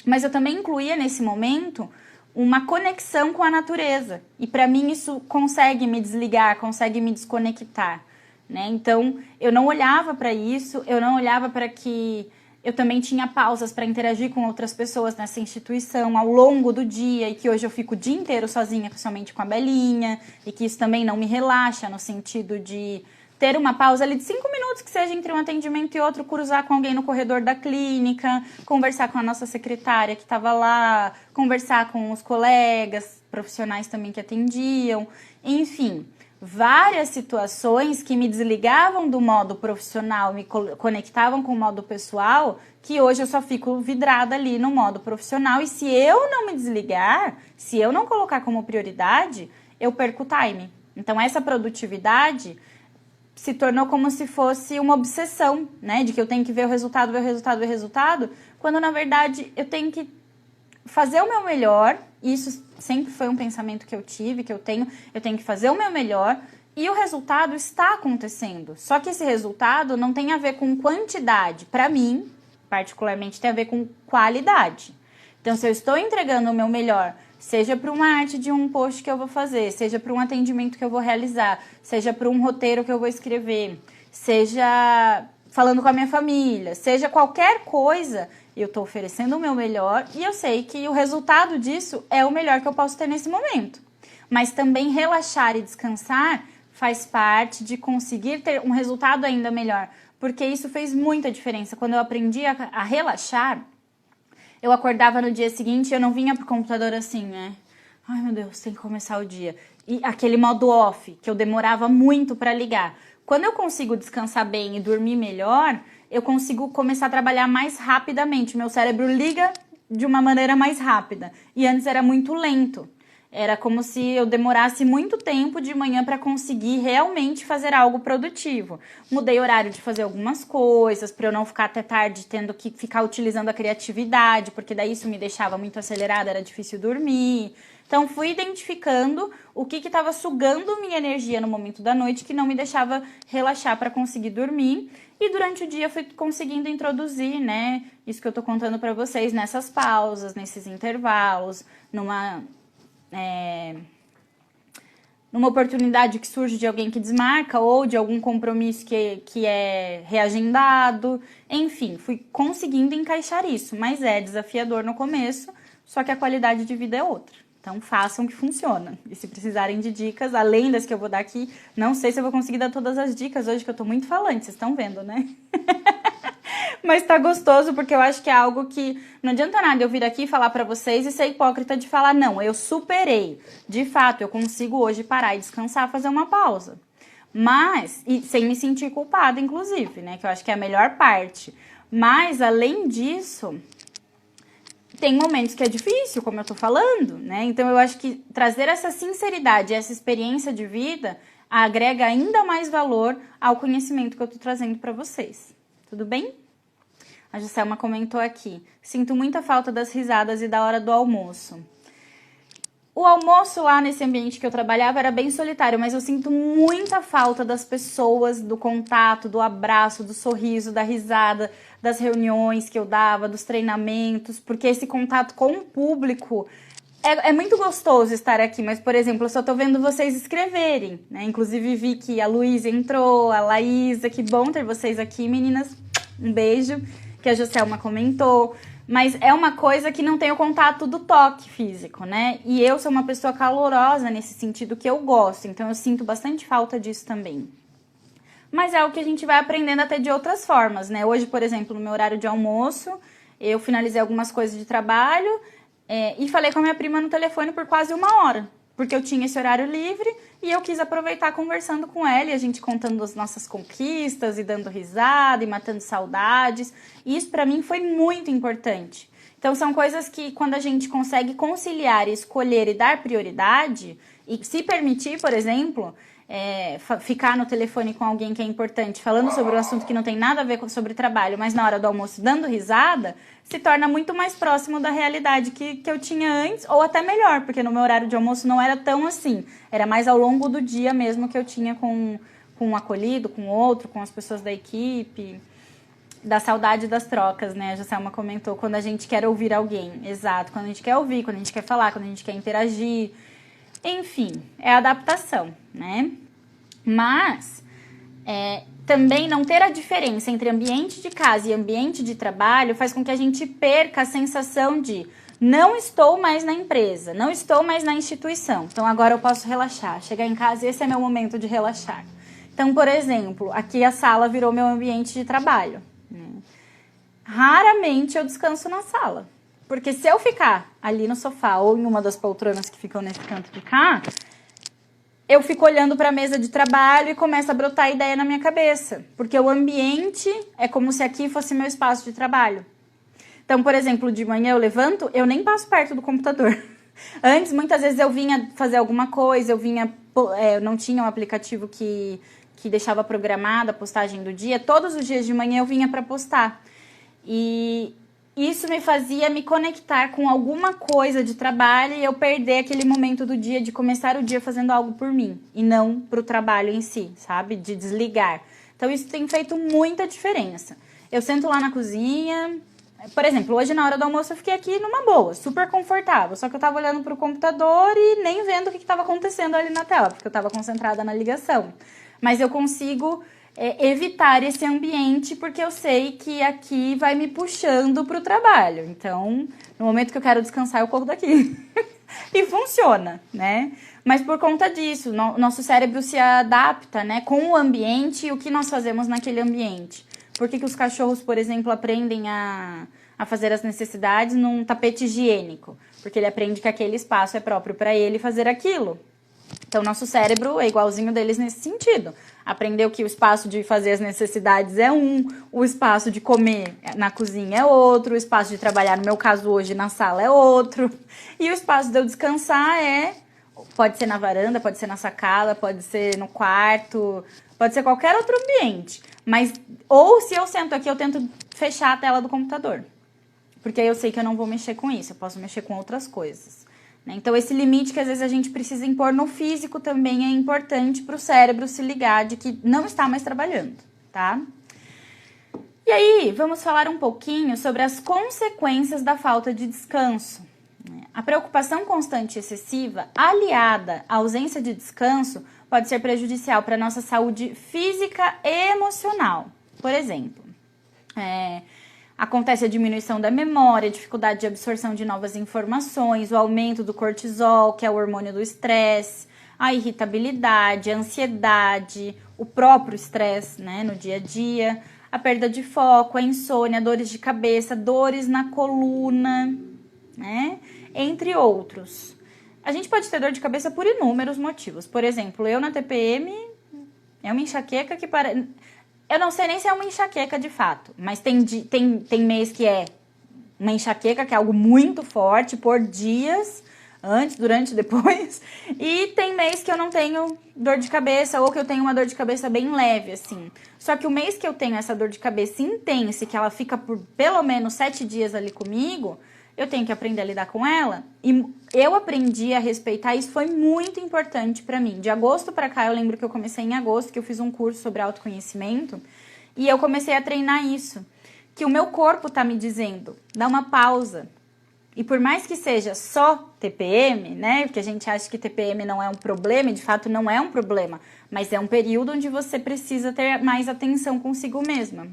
[SPEAKER 1] mas eu também incluía nesse momento uma conexão com a natureza. E para mim isso consegue me desligar, consegue me desconectar, né? Então, eu não olhava para isso, eu não olhava para que eu também tinha pausas para interagir com outras pessoas nessa instituição ao longo do dia e que hoje eu fico o dia inteiro sozinha, somente com a Belinha, e que isso também não me relaxa no sentido de ter uma pausa ali de 5 minutos, que seja entre um atendimento e outro, cruzar com alguém no corredor da clínica, conversar com a nossa secretária que estava lá, conversar com os colegas profissionais também que atendiam, enfim, várias situações que me desligavam do modo profissional, me conectavam com o modo pessoal, que hoje eu só fico vidrada ali no modo profissional. E se eu não me desligar, se eu não colocar como prioridade, eu perco o time. Então, essa produtividade se tornou como se fosse uma obsessão, né? De que eu tenho que ver o resultado, ver o resultado, ver o resultado, quando, na verdade, eu tenho que fazer o meu melhor. Isso sempre foi um pensamento que eu tive, que eu tenho que fazer o meu melhor e o resultado está acontecendo. Só que esse resultado não tem a ver com quantidade, para mim, particularmente, tem a ver com qualidade. Então, se eu estou entregando o meu melhor, seja para uma arte de um post que eu vou fazer, seja para um atendimento que eu vou realizar, seja para um roteiro que eu vou escrever, seja falando com a minha família, seja qualquer coisa, eu estou oferecendo o meu melhor e eu sei que o resultado disso é o melhor que eu posso ter nesse momento. Mas também relaxar e descansar faz parte de conseguir ter um resultado ainda melhor, porque isso fez muita diferença. Quando eu aprendi a relaxar, eu acordava no dia seguinte e eu não vinha pro computador assim, né? Ai, meu Deus, tem que começar o dia. E aquele modo off, que eu demorava muito para ligar. Quando eu consigo descansar bem e dormir melhor, eu consigo começar a trabalhar mais rapidamente. Meu cérebro liga de uma maneira mais rápida. E antes era muito lento. Era como se eu demorasse muito tempo de manhã para conseguir realmente fazer algo produtivo. Mudei o horário de fazer algumas coisas, para eu não ficar até tarde tendo que ficar utilizando a criatividade, porque daí isso me deixava muito acelerada, era difícil dormir. Então, fui identificando o que estava sugando minha energia no momento da noite, que não me deixava relaxar para conseguir dormir. E durante o dia fui conseguindo introduzir, né, isso que eu tô contando para vocês, nessas pausas, nesses intervalos, numa oportunidade que surge de alguém que desmarca ou de algum compromisso que é reagendado. Enfim, fui conseguindo encaixar isso, mas é desafiador no começo, só que a qualidade de vida é outra. Então, façam que funciona. E se precisarem de dicas, além das que eu vou dar aqui, não sei se eu vou conseguir dar todas as dicas hoje, que eu tô muito falante, vocês estão vendo, né? Mas tá gostoso, porque eu acho que é algo que não adianta nada eu vir aqui falar pra vocês e ser hipócrita de falar, não, eu superei. De fato, eu consigo hoje parar e descansar, fazer uma pausa. Mas, e sem me sentir culpada, inclusive, né? Que eu acho que é a melhor parte. Mas, além disso, tem momentos que é difícil, como eu tô falando, né? Então, eu acho que trazer essa sinceridade, essa experiência de vida, agrega ainda mais valor ao conhecimento que eu tô trazendo pra vocês. Tudo bem? A Juscelma comentou aqui, sinto muita falta das risadas e da hora do almoço. O almoço lá nesse ambiente que eu trabalhava era bem solitário, mas eu sinto muita falta das pessoas, do contato, do abraço, do sorriso, da risada, das reuniões que eu dava, dos treinamentos, porque esse contato com o público é muito gostoso estar aqui, mas, por exemplo, eu só tô vendo vocês escreverem, né? Inclusive vi que a Luísa entrou, a Laísa, que bom ter vocês aqui, meninas. Um beijo, que a Juscelma comentou. Mas é uma coisa que não tem o contato do toque físico, né? E eu sou uma pessoa calorosa nesse sentido que eu gosto, então eu sinto bastante falta disso também. Mas é o que a gente vai aprendendo até de outras formas, né? Hoje, por exemplo, no meu horário de almoço, eu finalizei algumas coisas de trabalho e falei com a minha prima no telefone por quase 1 hora, porque eu tinha esse horário livre e eu quis aproveitar conversando com ela e a gente contando as nossas conquistas e dando risada e matando saudades. E isso para mim foi muito importante. Então são coisas que quando a gente consegue conciliar, escolher e dar prioridade e se permitir, por exemplo, ficar no telefone com alguém que é importante, falando sobre um assunto que não tem nada a ver sobre trabalho, mas na hora do almoço dando risada, se torna muito mais próximo da realidade que eu tinha antes, ou até melhor, porque no meu horário de almoço não era tão assim, era mais ao longo do dia mesmo que eu tinha com um acolhido, com outro, com as pessoas da equipe, da saudade das trocas, né? A Joselma comentou, quando a gente quer ouvir alguém, exato, quando a gente quer ouvir, quando a gente quer falar, quando a gente quer interagir, enfim, é adaptação, né? Mas também não ter a diferença entre ambiente de casa e ambiente de trabalho faz com que a gente perca a sensação de não estou mais na empresa, não estou mais na instituição, então agora eu posso relaxar, chegar em casa e esse é meu momento de relaxar. Então, por exemplo, aqui a sala virou meu ambiente de trabalho. Raramente eu descanso na sala. Porque se eu ficar ali no sofá ou em uma das poltronas que ficam nesse canto de cá, eu fico olhando para a mesa de trabalho e começa a brotar ideia na minha cabeça. Porque o ambiente é como se aqui fosse meu espaço de trabalho. Então, por exemplo, de manhã eu levanto, eu nem passo perto do computador. Antes, muitas vezes eu vinha fazer alguma coisa, eu não tinha um aplicativo que deixava programada a postagem do dia. Todos os dias de manhã eu vinha para postar. E isso me fazia me conectar com alguma coisa de trabalho e eu perder aquele momento do dia de começar o dia fazendo algo por mim e não para o trabalho em si, sabe? De desligar. Então isso tem feito muita diferença. Eu sento lá na cozinha, por exemplo, hoje na hora do almoço eu fiquei aqui numa boa, super confortável, só que eu tava olhando para o computador e nem vendo o que estava acontecendo ali na tela, porque eu estava concentrada na ligação. Mas eu consigo evitar esse ambiente porque eu sei que aqui vai me puxando para o trabalho. Então, no momento que eu quero descansar, eu corro daqui. E funciona, né? Mas por conta disso, nosso cérebro se adapta, né, com o ambiente e o que nós fazemos naquele ambiente. Por que os cachorros, por exemplo, aprendem a fazer as necessidades num tapete higiênico? Porque ele aprende que aquele espaço é próprio para ele fazer aquilo. Então, nosso cérebro é igualzinho deles nesse sentido. Aprendeu que o espaço de fazer as necessidades é o espaço de comer na cozinha é outro, o espaço de trabalhar, no meu caso hoje, na sala é outro. E o espaço de eu descansar pode ser na varanda, pode ser na sacada, pode ser no quarto, pode ser qualquer outro ambiente. Ou se eu sento aqui, eu tento fechar a tela do computador. Porque aí eu sei que eu não vou mexer com isso, eu posso mexer com outras coisas. Então, esse limite que às vezes a gente precisa impor no físico também é importante para o cérebro se ligar de que não está mais trabalhando, tá? E aí, vamos falar um pouquinho sobre as consequências da falta de descanso. A preocupação constante e excessiva, aliada à ausência de descanso, pode ser prejudicial para a nossa saúde física e emocional. Por exemplo, acontece a diminuição da memória, a dificuldade de absorção de novas informações, o aumento do cortisol, que é o hormônio do estresse, a irritabilidade, a ansiedade, o próprio estresse, né, no dia a dia, a perda de foco, a insônia, dores de cabeça, dores na coluna, né, entre outros. A gente pode ter dor de cabeça por inúmeros motivos. Por exemplo, eu na TPM, é uma enxaqueca que parece... Eu não sei nem se é uma enxaqueca de fato, mas tem mês que é uma enxaqueca, que é algo muito forte, por dias, antes, durante, depois. E tem mês que eu não tenho dor de cabeça, ou que eu tenho uma dor de cabeça bem leve, assim. Só que o mês que eu tenho essa dor de cabeça intensa, que ela fica por pelo menos 7 dias ali comigo, eu tenho que aprender a lidar com ela. E eu aprendi a respeitar, isso foi muito importante pra mim. De agosto pra cá, eu lembro que eu comecei em agosto, que eu fiz um curso sobre autoconhecimento, e eu comecei a treinar isso. Que o meu corpo tá me dizendo, dá uma pausa. E por mais que seja só TPM, né, porque a gente acha que TPM não é um problema, e de fato não é um problema, mas é um período onde você precisa ter mais atenção consigo mesma.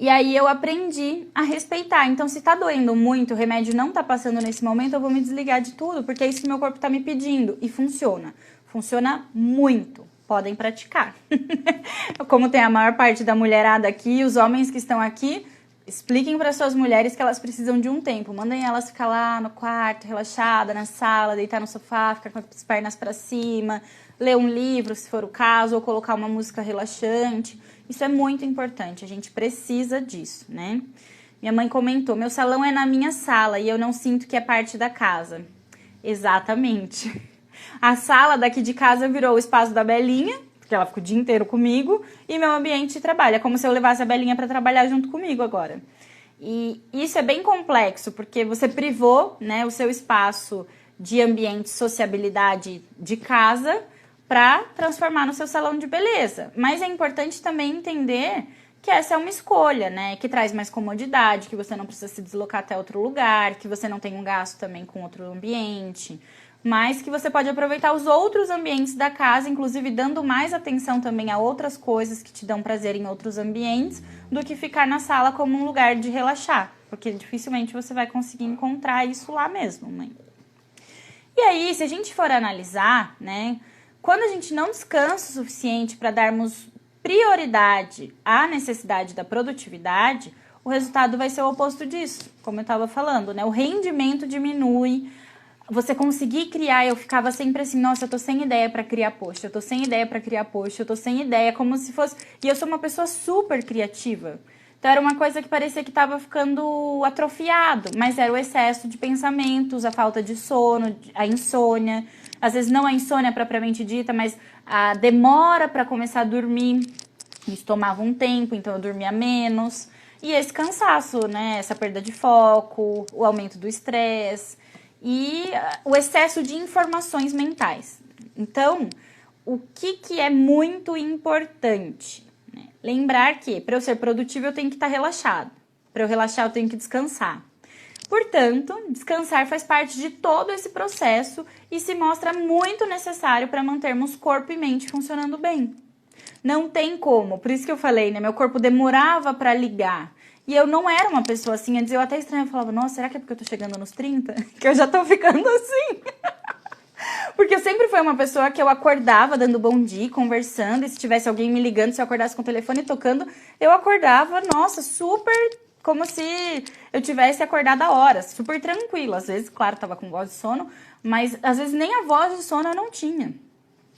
[SPEAKER 1] E aí eu aprendi a respeitar. Então, se tá doendo muito, o remédio não tá passando nesse momento, eu vou me desligar de tudo, porque é isso que meu corpo tá me pedindo. E funciona. Funciona muito. Podem praticar. Como tem a maior parte da mulherada aqui, os homens que estão aqui Expliquem para suas mulheres que elas precisam de um tempo. Mandem elas ficar lá no quarto, relaxada, na sala, deitar no sofá, ficar com as pernas para cima, ler um livro, se for o caso, ou colocar uma música relaxante. Isso é muito importante, a gente precisa disso, né? Minha mãe comentou, meu salão é na minha sala e eu não sinto que é parte da casa. Exatamente. A sala daqui de casa virou o espaço da Belinha, porque ela fica o dia inteiro comigo, e meu ambiente de trabalho. É como se eu levasse a Belinha para trabalhar junto comigo agora. E isso é bem complexo, porque você privou, né, o seu espaço de ambiente, sociabilidade de casa para transformar no seu salão de beleza. Mas é importante também entender que essa é uma escolha, né, que traz mais comodidade, que você não precisa se deslocar até outro lugar, que você não tem um gasto também com outro ambiente, mas que você pode aproveitar os outros ambientes da casa, inclusive dando mais atenção também a outras coisas que te dão prazer em outros ambientes, do que ficar na sala como um lugar de relaxar, porque dificilmente você vai conseguir encontrar isso lá mesmo, mãe. E aí, se a gente for analisar, né, quando a gente não descansa o suficiente para darmos prioridade à necessidade da produtividade, o resultado vai ser o oposto disso, como eu estava falando, né? O rendimento diminui. Você conseguir criar, eu ficava sempre assim, nossa, eu tô sem ideia pra criar post, eu tô sem ideia pra criar post, eu tô sem ideia, como se fosse... E eu sou uma pessoa super criativa. Então era uma coisa que parecia que tava ficando atrofiado, mas era o excesso de pensamentos, a falta de sono, a insônia. Às vezes não a insônia propriamente dita, mas a demora pra começar a dormir. Isso tomava um tempo, então eu dormia menos. E esse cansaço, né? Essa perda de foco, o aumento do estresse e o excesso de informações mentais. Então, o que é muito importante? Né? Lembrar que para eu ser produtivo eu tenho que estar relaxado. Para eu relaxar eu tenho que descansar. Portanto, descansar faz parte de todo esse processo e se mostra muito necessário para mantermos corpo e mente funcionando bem. Não tem como, por isso que eu falei, né? Meu corpo demorava para ligar. E eu não era uma pessoa assim, antes eu até estranho, eu falava, nossa, será que é porque eu tô chegando nos 30? Que eu já tô ficando assim. Porque eu sempre fui uma pessoa que eu acordava dando bom dia, conversando, e se tivesse alguém me ligando, se eu acordasse com o telefone tocando, eu acordava, nossa, super, como se eu tivesse acordado a horas, super tranquila. Às vezes, claro, tava com voz de sono, mas às vezes nem a voz de sono eu não tinha.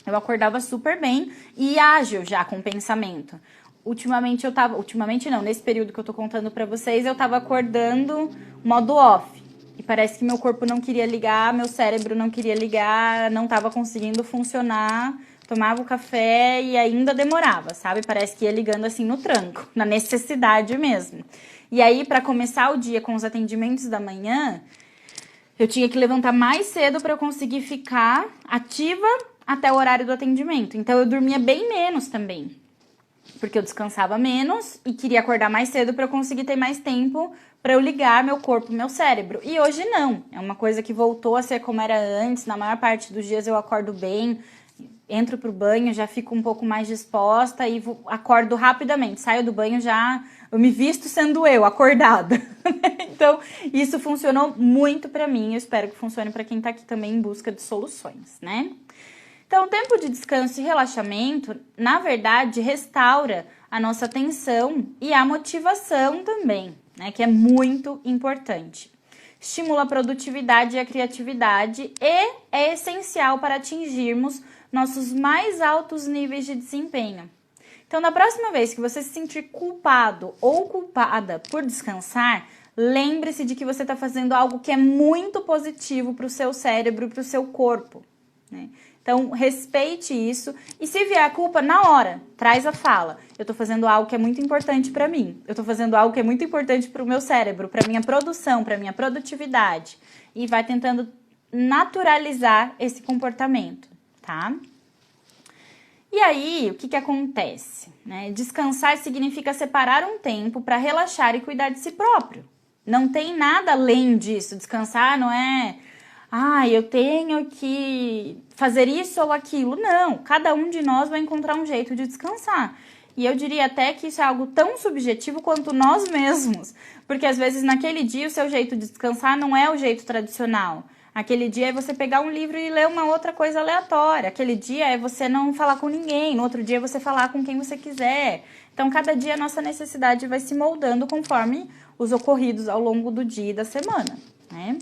[SPEAKER 1] Eu acordava super bem e ágil já com o pensamento. Ultimamente não, nesse período que eu tô contando pra vocês, eu tava acordando modo off. E parece que meu corpo não queria ligar, meu cérebro não queria ligar, não tava conseguindo funcionar. Tomava o café e ainda demorava, sabe? Parece que ia ligando assim no tranco, na necessidade mesmo. E aí, pra começar o dia com os atendimentos da manhã, eu tinha que levantar mais cedo pra eu conseguir ficar ativa até o horário do atendimento. Então, eu dormia bem menos também, porque eu descansava menos e queria acordar mais cedo para eu conseguir ter mais tempo para eu ligar meu corpo, meu cérebro. E hoje não, é uma coisa que voltou a ser como era antes. Na maior parte dos dias eu acordo bem, entro pro banho, já fico um pouco mais disposta e acordo rapidamente. Saio do banho já, eu me visto sendo eu, acordada. Então, isso funcionou muito para mim. Eu espero que funcione para quem tá aqui também em busca de soluções, né? Então, o tempo de descanso e relaxamento, na verdade, restaura a nossa atenção e a motivação também, né? Que é muito importante. Estimula a produtividade e a criatividade e é essencial para atingirmos nossos mais altos níveis de desempenho. Então, da próxima vez que você se sentir culpado ou culpada por descansar, lembre-se de que você está fazendo algo que é muito positivo para o seu cérebro e para o seu corpo, né? Então, respeite isso e se vier a culpa, na hora, traz a fala. Eu tô fazendo algo que é muito importante pra mim. Eu tô fazendo algo que é muito importante pro meu cérebro, pra minha produção, pra minha produtividade. E vai tentando naturalizar esse comportamento, tá? E aí, o que acontece? Né? Descansar significa separar um tempo para relaxar e cuidar de si próprio. Não tem nada além disso. Descansar não é... eu tenho que fazer isso ou aquilo. Não, cada um de nós vai encontrar um jeito de descansar. E eu diria até que isso é algo tão subjetivo quanto nós mesmos. Porque às vezes naquele dia o seu jeito de descansar não é o jeito tradicional. Aquele dia é você pegar um livro e ler uma outra coisa aleatória. Aquele dia é você não falar com ninguém. No outro dia é você falar com quem você quiser. Então, cada dia a nossa necessidade vai se moldando conforme os ocorridos ao longo do dia e da semana, né?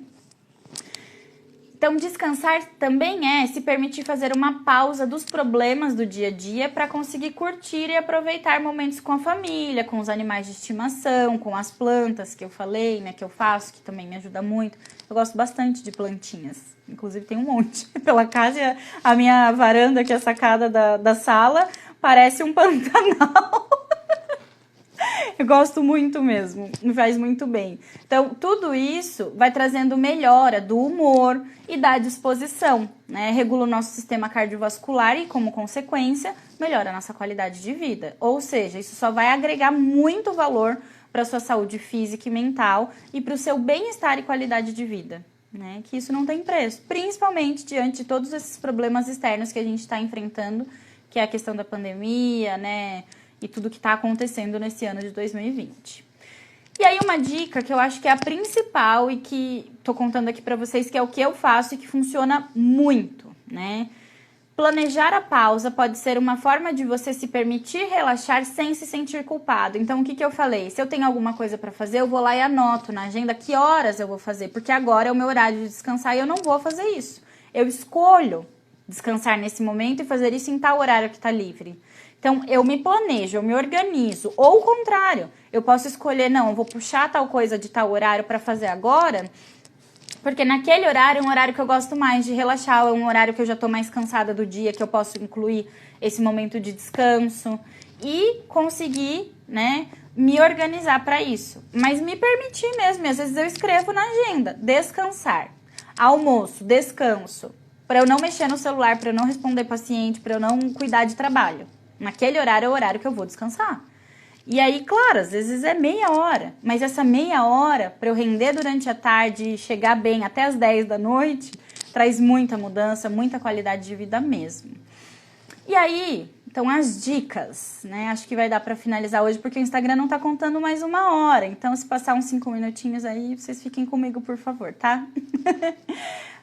[SPEAKER 1] Então, descansar também é se permitir fazer uma pausa dos problemas do dia a dia para conseguir curtir e aproveitar momentos com a família, com os animais de estimação, com as plantas que eu falei, né, que eu faço, que também me ajuda muito. Eu gosto bastante de plantinhas, inclusive tem um monte pela casa. A minha varanda, que é a sacada da sala, parece um Pantanal. Eu gosto muito mesmo, me faz muito bem. Então, tudo isso vai trazendo melhora do humor e da disposição, né? Regula o nosso sistema cardiovascular e, como consequência, melhora a nossa qualidade de vida. Ou seja, isso só vai agregar muito valor para a sua saúde física e mental e para o seu bem-estar e qualidade de vida, né? Que isso não tem preço, principalmente diante de todos esses problemas externos que a gente está enfrentando, que é a questão da pandemia, né? E tudo que está acontecendo nesse ano de 2020. E aí uma dica que eu acho que é a principal e que tô contando aqui para vocês, que é o que eu faço e que funciona muito, né? Planejar a pausa pode ser uma forma de você se permitir relaxar sem se sentir culpado. Então, o que eu falei? Se eu tenho alguma coisa para fazer, eu vou lá e anoto na agenda que horas eu vou fazer, porque agora é o meu horário de descansar e eu não vou fazer isso. Eu escolho descansar nesse momento e fazer isso em tal horário que está livre. Então, eu me planejo, eu me organizo. Ou o contrário, eu posso escolher, não, eu vou puxar tal coisa de tal horário para fazer agora, porque naquele horário é um horário que eu gosto mais de relaxar, é um horário que eu já estou mais cansada do dia, que eu posso incluir esse momento de descanso e conseguir, né, me organizar para isso. Mas me permitir mesmo, e às vezes eu escrevo na agenda, descansar, almoço, descanso, para eu não mexer no celular, para eu não responder paciente, para eu não cuidar de trabalho. Naquele horário é o horário que eu vou descansar. E aí, claro, às vezes é meia hora, mas essa meia hora, para eu render durante a tarde e chegar bem até as 10 da noite, traz muita mudança, muita qualidade de vida mesmo. E aí, então as dicas, né? Acho que vai dar para finalizar hoje, porque o Instagram não tá contando mais 1 hora. Então, se passar uns 5 minutinhos aí, vocês fiquem comigo, por favor, tá?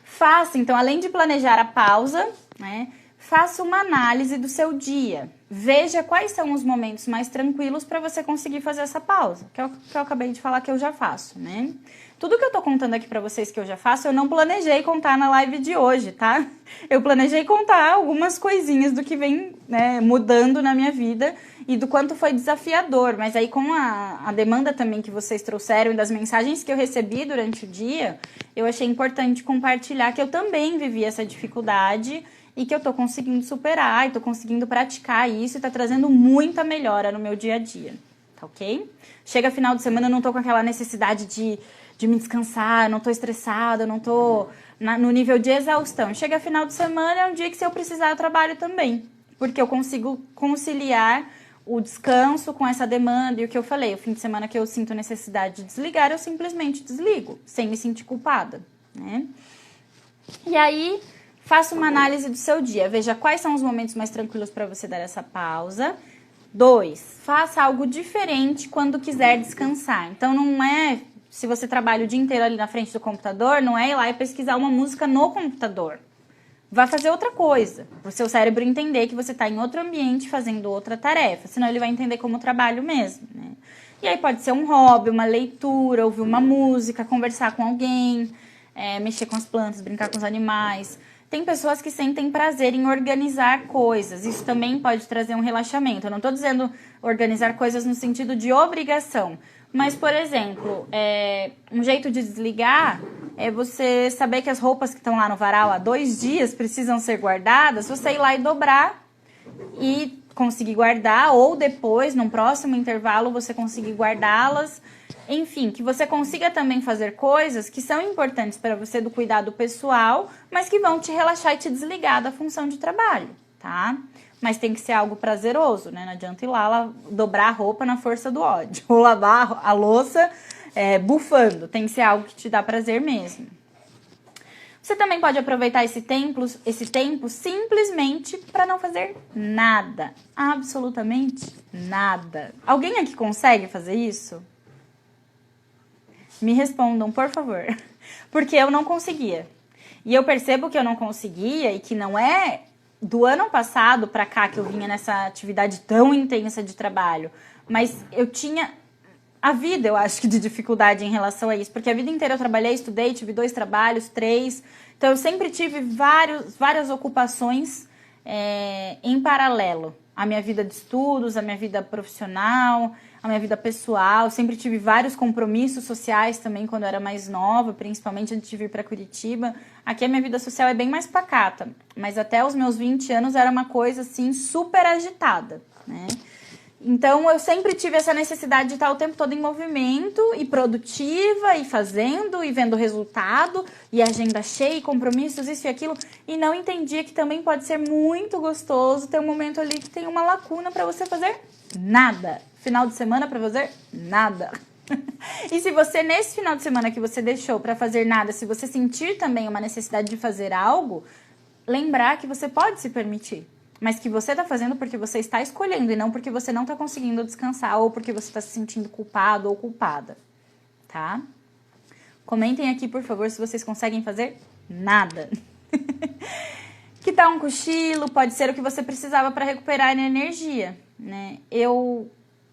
[SPEAKER 1] Faça, então, além de planejar a pausa, né? Faça uma análise do seu dia. Veja quais são os momentos mais tranquilos para você conseguir fazer essa pausa, que é o que eu acabei de falar que eu já faço, né? Tudo que eu tô contando aqui para vocês que eu já faço, eu não planejei contar na live de hoje, tá? Eu planejei contar algumas coisinhas do que vem, né, mudando na minha vida e do quanto foi desafiador, mas aí com a demanda também que vocês trouxeram e das mensagens que eu recebi durante o dia, eu achei importante compartilhar que eu também vivi essa dificuldade e que eu tô conseguindo superar e tô conseguindo praticar isso e tá trazendo muita melhora no meu dia a dia, tá ok? Chega final de semana, eu não tô com aquela necessidade de me descansar, eu não tô estressada, eu não tô no nível de exaustão. Chega final de semana, é um dia que se eu precisar eu trabalho também, porque eu consigo conciliar o descanso com essa demanda e o que eu falei, o fim de semana que eu sinto necessidade de desligar, eu simplesmente desligo, sem me sentir culpada, né? E aí, faça uma análise do seu dia. Veja quais são os momentos mais tranquilos para você dar essa pausa. 2, faça algo diferente quando quiser descansar. Então, não é, se você trabalha o dia inteiro ali na frente do computador, não é ir lá e pesquisar uma música no computador. Vai fazer outra coisa, para o seu cérebro entender que você está em outro ambiente fazendo outra tarefa. Senão, ele vai entender como trabalho mesmo, né? E aí pode ser um hobby, uma leitura, ouvir uma música, conversar com alguém, mexer com as plantas, brincar com os animais. Tem pessoas que sentem prazer em organizar coisas. Isso também pode trazer um relaxamento. Eu não estou dizendo organizar coisas no sentido de obrigação. Mas, por exemplo, um jeito de desligar é você saber que as roupas que estão lá no varal há 2 dias precisam ser guardadas, você ir lá e dobrar e conseguir guardar, ou depois, num próximo intervalo, você conseguir guardá-las. Enfim, que você consiga também fazer coisas que são importantes para você do cuidado pessoal, mas que vão te relaxar e te desligar da função de trabalho, tá? Mas tem que ser algo prazeroso, né? Não adianta ir lá dobrar a roupa na força do ódio, ou lavar a louça bufando. Tem que ser algo que te dá prazer mesmo. Você também pode aproveitar esse tempo simplesmente para não fazer nada. Absolutamente nada. Alguém aqui consegue fazer isso? Me respondam, por favor. Porque eu não conseguia. E eu percebo que eu não conseguia e que não é do ano passado para cá que eu vinha nessa atividade tão intensa de trabalho, mas eu tinha a vida, eu acho que de dificuldade em relação a isso, porque a vida inteira eu trabalhei, estudei, tive 2 trabalhos, 3, então eu sempre tive várias ocupações em paralelo. A minha vida de estudos, a minha vida profissional, a minha vida pessoal, sempre tive vários compromissos sociais também quando eu era mais nova, principalmente antes de vir para Curitiba. Aqui a minha vida social é bem mais pacata, mas até os meus 20 anos era uma coisa assim super agitada, né? Então eu sempre tive essa necessidade de estar o tempo todo em movimento e produtiva e fazendo e vendo resultado e agenda cheia, e compromissos, isso e aquilo, e não entendia que também pode ser muito gostoso ter um momento ali que tem uma lacuna para você fazer nada. Final de semana para fazer nada. E se você, nesse final de semana que você deixou para fazer nada, se você sentir também uma necessidade de fazer algo, lembrar que você pode se permitir. Mas que você está fazendo porque você está escolhendo e não porque você não está conseguindo descansar ou porque você está se sentindo culpado ou culpada, tá? Comentem aqui, por favor, se vocês conseguem fazer nada. Que tal um cochilo? Pode ser o que você precisava para recuperar energia, né? Eu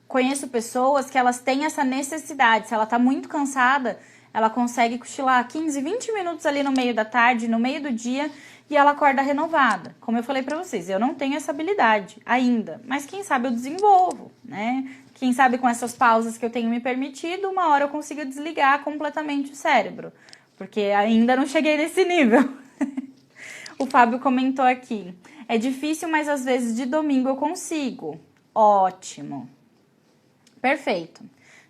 [SPEAKER 1] conheço pessoas que elas têm essa necessidade. Se ela está muito cansada, ela consegue cochilar 15, 20 minutos ali no meio da tarde, no meio do dia, e ela acorda renovada. Como eu falei pra vocês, eu não tenho essa habilidade ainda, mas quem sabe eu desenvolvo, né? Quem sabe com essas pausas que eu tenho me permitido, uma hora eu consigo desligar completamente o cérebro, porque ainda não cheguei nesse nível. O Fábio comentou aqui, é difícil, mas às vezes de domingo eu consigo. Ótimo. Perfeito.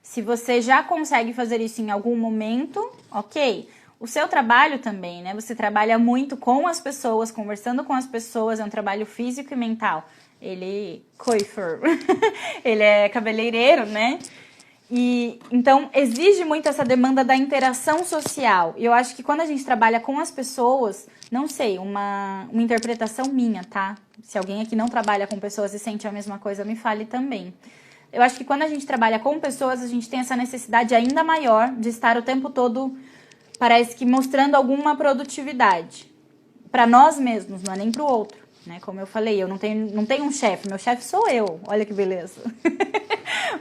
[SPEAKER 1] Se você já consegue fazer isso em algum momento, ok. O seu trabalho também, né? Você trabalha muito com as pessoas, conversando com as pessoas, é um trabalho físico e mental. Ele coiffeur, ele é cabeleireiro, né? E então exige muito essa demanda da interação social. E eu acho que quando a gente trabalha com as pessoas, não sei, uma interpretação minha, tá? Se alguém aqui não trabalha com pessoas e sente a mesma coisa, me fale também. Eu acho que quando a gente trabalha com pessoas, a gente tem essa necessidade ainda maior de estar o tempo todo, parece que mostrando alguma produtividade. Para nós mesmos, não é nem para o outro, né? Como eu falei, eu não tenho um chefe, meu chefe sou eu. Olha que beleza.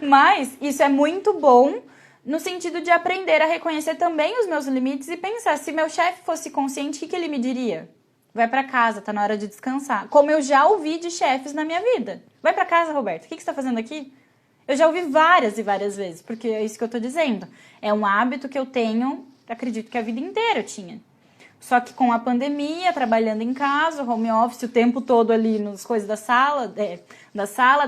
[SPEAKER 1] Mas isso é muito bom no sentido de aprender a reconhecer também os meus limites e pensar, se meu chefe fosse consciente, o que ele me diria? Vai para casa, tá na hora de descansar. Como eu já ouvi de chefes na minha vida. Vai para casa, Roberto, o que você está fazendo aqui? Eu já ouvi várias e várias vezes, porque é isso que eu tô dizendo. É um hábito que eu tenho, acredito que a vida inteira eu tinha. Só que com a pandemia, trabalhando em casa, home office o tempo todo ali nas coisas da sala,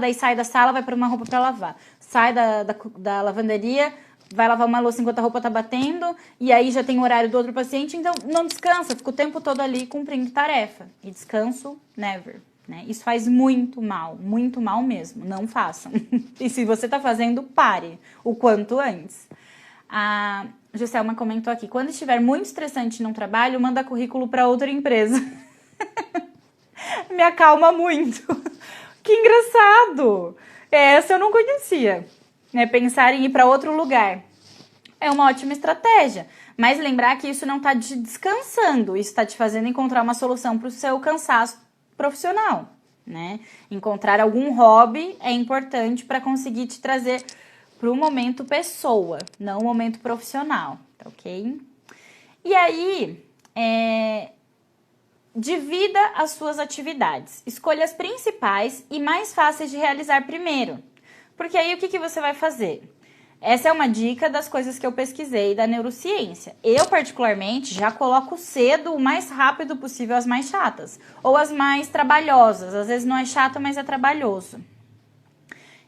[SPEAKER 1] daí sai da sala, vai para uma roupa para lavar. Sai da lavanderia, vai lavar uma louça enquanto a roupa tá batendo, e aí já tem o horário do outro paciente, então não descansa, fica o tempo todo ali cumprindo tarefa. E descanso, never. Né? Isso faz muito mal mesmo, não façam. E se você tá fazendo, pare o quanto antes. A Juscelma comentou aqui, quando estiver muito estressante num trabalho, manda currículo para outra empresa. Me acalma muito. Que engraçado! Essa eu não conhecia. Né? Pensar em ir para outro lugar. É uma ótima estratégia. Mas lembrar que isso não está te descansando, isso está te fazendo encontrar uma solução para o seu cansaço profissional, né? Encontrar algum hobby é importante para conseguir te trazer para o momento pessoa, não o momento profissional, tá ok? E aí, divida as suas atividades. Escolha as principais e mais fáceis de realizar primeiro. Porque aí o que você vai fazer? Essa é uma dica das coisas que eu pesquisei da neurociência. Eu, particularmente, já coloco cedo, o mais rápido possível, as mais chatas. Ou as mais trabalhosas. Às vezes não é chato, mas é trabalhoso.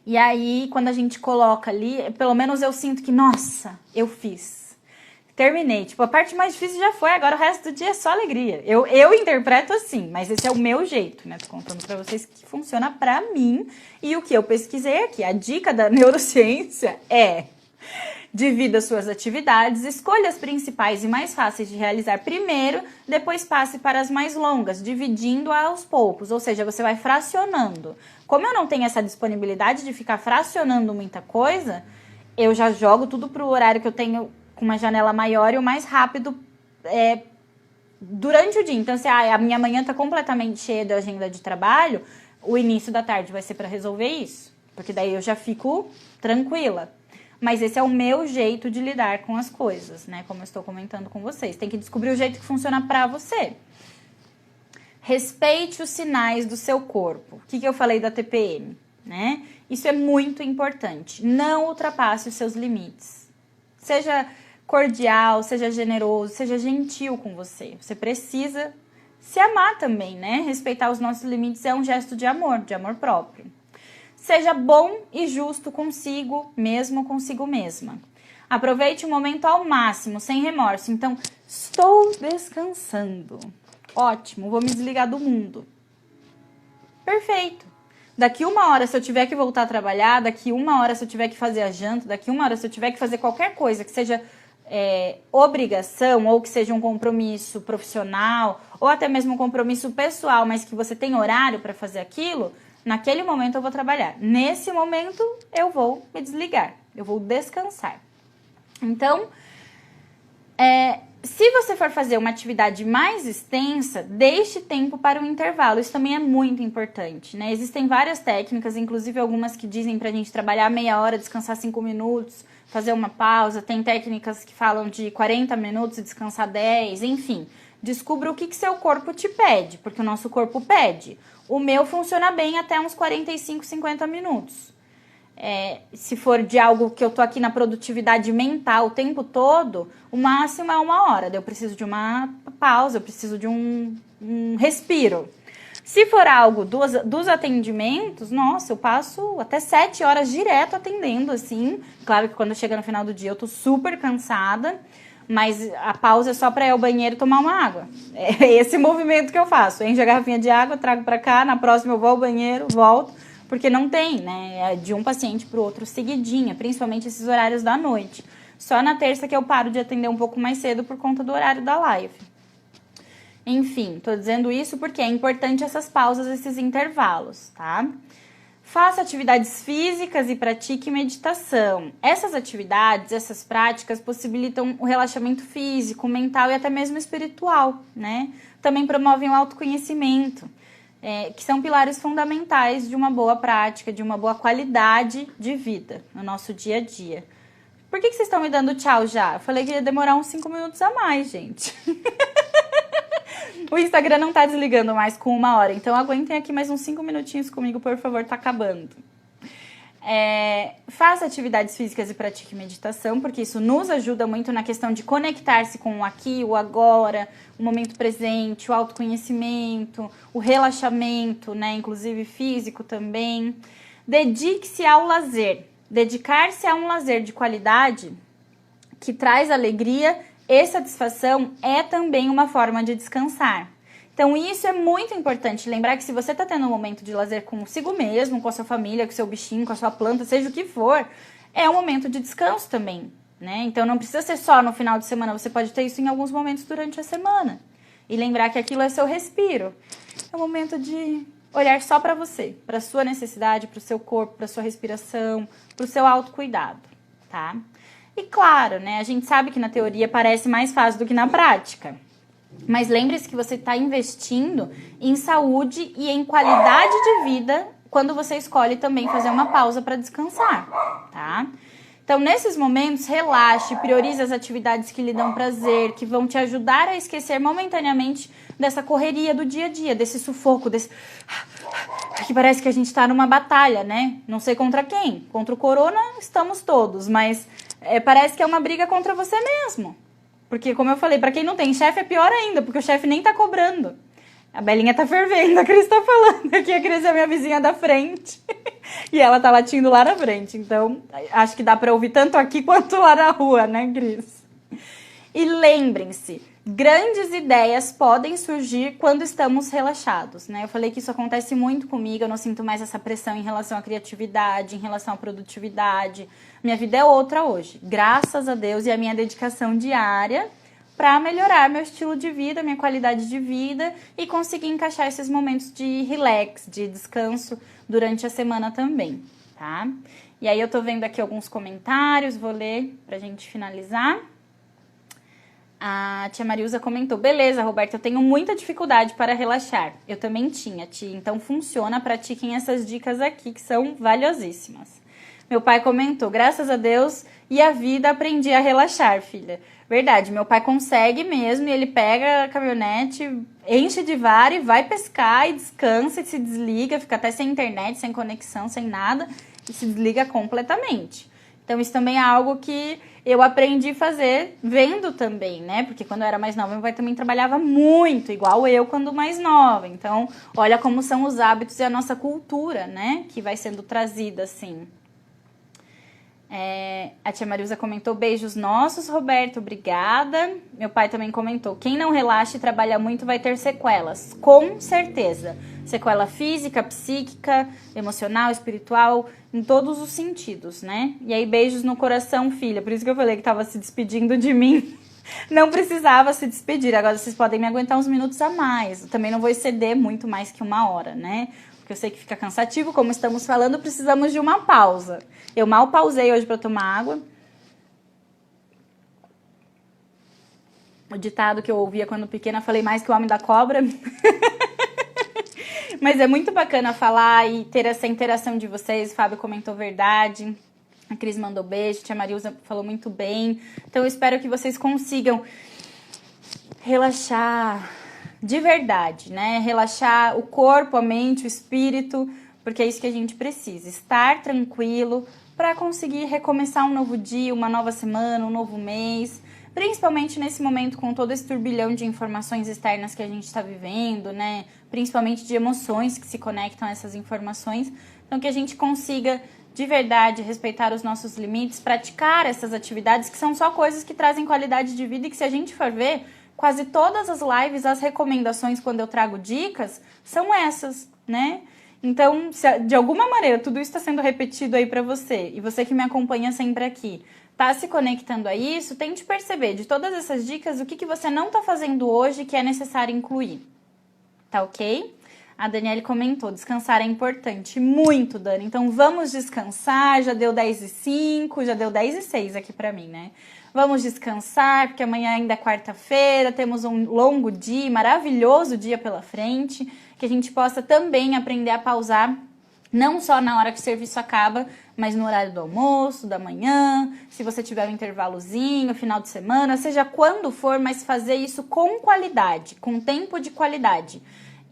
[SPEAKER 1] E aí, quando a gente coloca ali, pelo menos eu sinto que, nossa, eu fiz. Terminei. Tipo, a parte mais difícil já foi, agora o resto do dia é só alegria. Eu interpreto assim, mas esse é o meu jeito, né? Tô contando pra vocês que funciona pra mim e o que eu pesquisei aqui. A dica da neurociência é: divida suas atividades, escolha as principais e mais fáceis de realizar primeiro, depois passe para as mais longas, dividindo aos poucos, ou seja, você vai fracionando. Como eu não tenho essa disponibilidade de ficar fracionando muita coisa, eu já jogo tudo pro horário que eu tenho com uma janela maior e o mais rápido durante o dia. Então, se a minha manhã tá completamente cheia de agenda de trabalho, o início da tarde vai ser para resolver isso. Porque daí eu já fico tranquila. Mas esse é o meu jeito de lidar com as coisas, né? Como eu estou comentando com vocês. Tem que descobrir o jeito que funciona para você. Respeite os sinais do seu corpo. O que eu falei da TPM, né? Isso é muito importante. Não ultrapasse os seus limites. Seja cordial, seja generoso, seja gentil com você. Você precisa se amar também, né? Respeitar os nossos limites é um gesto de amor próprio. Seja bom e justo consigo, mesmo consigo mesma. Aproveite o momento ao máximo, sem remorso. Então, estou descansando. Ótimo, vou me desligar do mundo. Perfeito. Daqui 1 hora, se eu tiver que voltar a trabalhar, daqui 1 hora, se eu tiver que fazer a janta, daqui 1 hora, se eu tiver que fazer qualquer coisa que seja obrigação ou que seja um compromisso profissional ou até mesmo um compromisso pessoal, mas que você tem horário para fazer aquilo, naquele momento eu vou trabalhar. Nesse momento eu vou me desligar, eu vou descansar. Então, se você for fazer uma atividade mais extensa, deixe tempo para o intervalo. Isso também é muito importante, né? Existem várias técnicas, inclusive algumas que dizem pra gente trabalhar meia hora, descansar 5 minutos, fazer uma pausa. Tem técnicas que falam de 40 minutos e descansar 10, enfim. Descubra o que seu corpo te pede, porque o nosso corpo pede. O meu funciona bem até uns 45, 50 minutos. Se for de algo que eu tô aqui na produtividade mental o tempo todo, o máximo é 1 hora. Eu preciso de uma pausa, eu preciso de um respiro. Se for algo dos atendimentos, nossa, eu passo até 7 horas direto atendendo, assim. Claro que quando chega no final do dia eu tô super cansada, mas a pausa é só para ir ao banheiro e tomar uma água. É esse movimento que eu faço. Encho a garrafinha de água, trago para cá, na próxima eu vou ao banheiro, volto. Porque não tem, né? É de um paciente para o outro seguidinha, principalmente esses horários da noite. Só na terça que eu paro de atender um pouco mais cedo por conta do horário da live. Enfim, tô dizendo isso porque é importante essas pausas, esses intervalos, tá? Faça atividades físicas e pratique meditação. Essas atividades, essas práticas possibilitam o relaxamento físico, mental e até mesmo espiritual, né? Também promovem o autoconhecimento. Que são pilares fundamentais de uma boa prática, de uma boa qualidade de vida no nosso dia a dia. Por que vocês estão me dando tchau já? Eu falei que ia demorar uns 5 minutos a mais, gente. O Instagram não tá desligando mais com 1 hora, então aguentem aqui mais uns 5 minutinhos comigo, por favor, tá acabando. Faça atividades físicas e pratique meditação, porque isso nos ajuda muito na questão de conectar-se com o aqui, o agora, o momento presente, o autoconhecimento, o relaxamento, né, inclusive físico também. Dedique-se ao lazer. Dedicar-se a um lazer de qualidade que traz alegria e satisfação é também uma forma de descansar. Então, isso é muito importante. Lembrar que se você está tendo um momento de lazer consigo mesmo, com a sua família, com o seu bichinho, com a sua planta, seja o que for, é um momento de descanso também, né? Então, não precisa ser só no final de semana. Você pode ter isso em alguns momentos durante a semana. E lembrar que aquilo é seu respiro. É um momento de olhar só para você, para a sua necessidade, para o seu corpo, para a sua respiração, para o seu autocuidado, tá? E claro, né? A gente sabe que na teoria parece mais fácil do que na prática. Mas lembre-se que você está investindo em saúde e em qualidade de vida quando você escolhe também fazer uma pausa para descansar, tá? Então, nesses momentos, relaxe, priorize as atividades que lhe dão prazer, que vão te ajudar a esquecer momentaneamente dessa correria do dia a dia, desse sufoco, desse... que parece que a gente está numa batalha, né? Não sei contra quem. Contra o corona estamos todos, mas parece que é uma briga contra você mesmo. Porque, como eu falei, pra quem não tem chefe é pior ainda, porque o chefe nem tá cobrando. A Belinha tá fervendo, a Cris tá falando aqui, a Cris é minha vizinha da frente. E ela tá latindo lá na frente, então acho que dá pra ouvir tanto aqui quanto lá na rua, né, Cris? E lembrem-se, grandes ideias podem surgir quando estamos relaxados, né? Eu falei que isso acontece muito comigo, eu não sinto mais essa pressão em relação à criatividade, em relação à produtividade. Minha vida é outra hoje, graças a Deus e a minha dedicação diária para melhorar meu estilo de vida, minha qualidade de vida e conseguir encaixar esses momentos de relax, de descanso durante a semana também, tá? E aí eu tô vendo aqui alguns comentários, vou ler pra gente finalizar. A tia Marilza comentou, beleza, Roberta, eu tenho muita dificuldade para relaxar. Eu também tinha, tia, então funciona, pratiquem essas dicas aqui que são valiosíssimas. Meu pai comentou, graças a Deus e a vida aprendi a relaxar, filha. Verdade, meu pai consegue mesmo e ele pega a caminhonete, enche de vara e vai pescar e descansa e se desliga, fica até sem internet, sem conexão, sem nada e se desliga completamente. Então isso também é algo que eu aprendi a fazer vendo também, né? Porque quando eu era mais nova, meu pai também trabalhava muito, igual eu quando mais nova. Então, olha como são os hábitos e a nossa cultura, né? Que vai sendo trazida assim. A tia Marilza comentou, beijos nossos, Roberto, obrigada. Meu pai também comentou, quem não relaxa e trabalha muito vai ter sequelas, com certeza. Sequela física, psíquica, emocional, espiritual, em todos os sentidos, né? E aí, beijos no coração, filha. Por isso que eu falei que tava se despedindo de mim. Não precisava se despedir. Agora vocês podem me aguentar uns minutos a mais. Eu também não vou exceder muito mais que 1 hora, né? Porque eu sei que fica cansativo. Como estamos falando, precisamos de uma pausa. Eu mal pausei hoje para tomar água. O ditado que eu ouvia quando pequena, falei mais que o homem da cobra. Mas é muito bacana falar e ter essa interação de vocês. O Fábio comentou verdade. A Cris mandou beijo. A tia Marilza falou muito bem. Então eu espero que vocês consigam relaxar de verdade, né? Relaxar o corpo, a mente, o espírito. Porque é isso que a gente precisa. Estar tranquilo para conseguir recomeçar um novo dia, uma nova semana, um novo mês. Principalmente nesse momento com todo esse turbilhão de informações externas que a gente está vivendo, né? Principalmente de emoções que se conectam a essas informações. Então, que a gente consiga, de verdade, respeitar os nossos limites, praticar essas atividades que são só coisas que trazem qualidade de vida e que, se a gente for ver, quase todas as lives, as recomendações, quando eu trago dicas, são essas, né? Então, se de alguma maneira tudo isso está sendo repetido aí para você, e você que me acompanha sempre aqui, tá se conectando a isso, tente perceber de todas essas dicas o que você não tá fazendo hoje que é necessário incluir. Tá ok? A Daniele comentou, descansar é importante. Muito, Dani. Então vamos descansar, já deu 10h05, já deu 10h06 aqui pra mim, né? Vamos descansar, porque amanhã ainda é quarta-feira, temos um longo dia, maravilhoso dia pela frente, que a gente possa também aprender a pausar, não só na hora que o serviço acaba, mas no horário do almoço, da manhã, se você tiver um intervalozinho, final de semana, seja quando for, mas fazer isso com qualidade, com tempo de qualidade.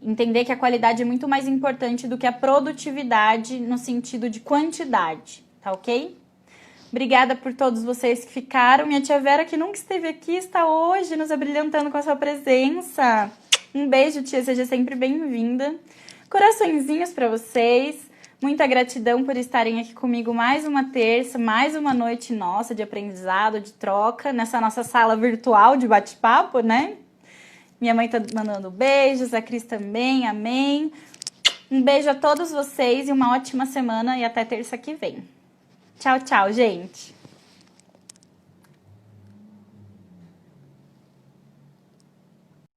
[SPEAKER 1] Entender que a qualidade é muito mais importante do que a produtividade no sentido de quantidade, tá ok? Obrigada por todos vocês que ficaram. Minha tia Vera, que nunca esteve aqui, está hoje nos abrilhantando com a sua presença. Um beijo, tia, seja sempre bem-vinda. Coraçõezinhos para vocês. Muita gratidão por estarem aqui comigo mais uma terça, mais uma noite nossa de aprendizado, de troca, nessa nossa sala virtual de bate-papo, né? Minha mãe tá mandando beijos, a Cris também, amém. Um beijo a todos vocês e uma ótima semana e até terça que vem. Tchau, tchau, gente!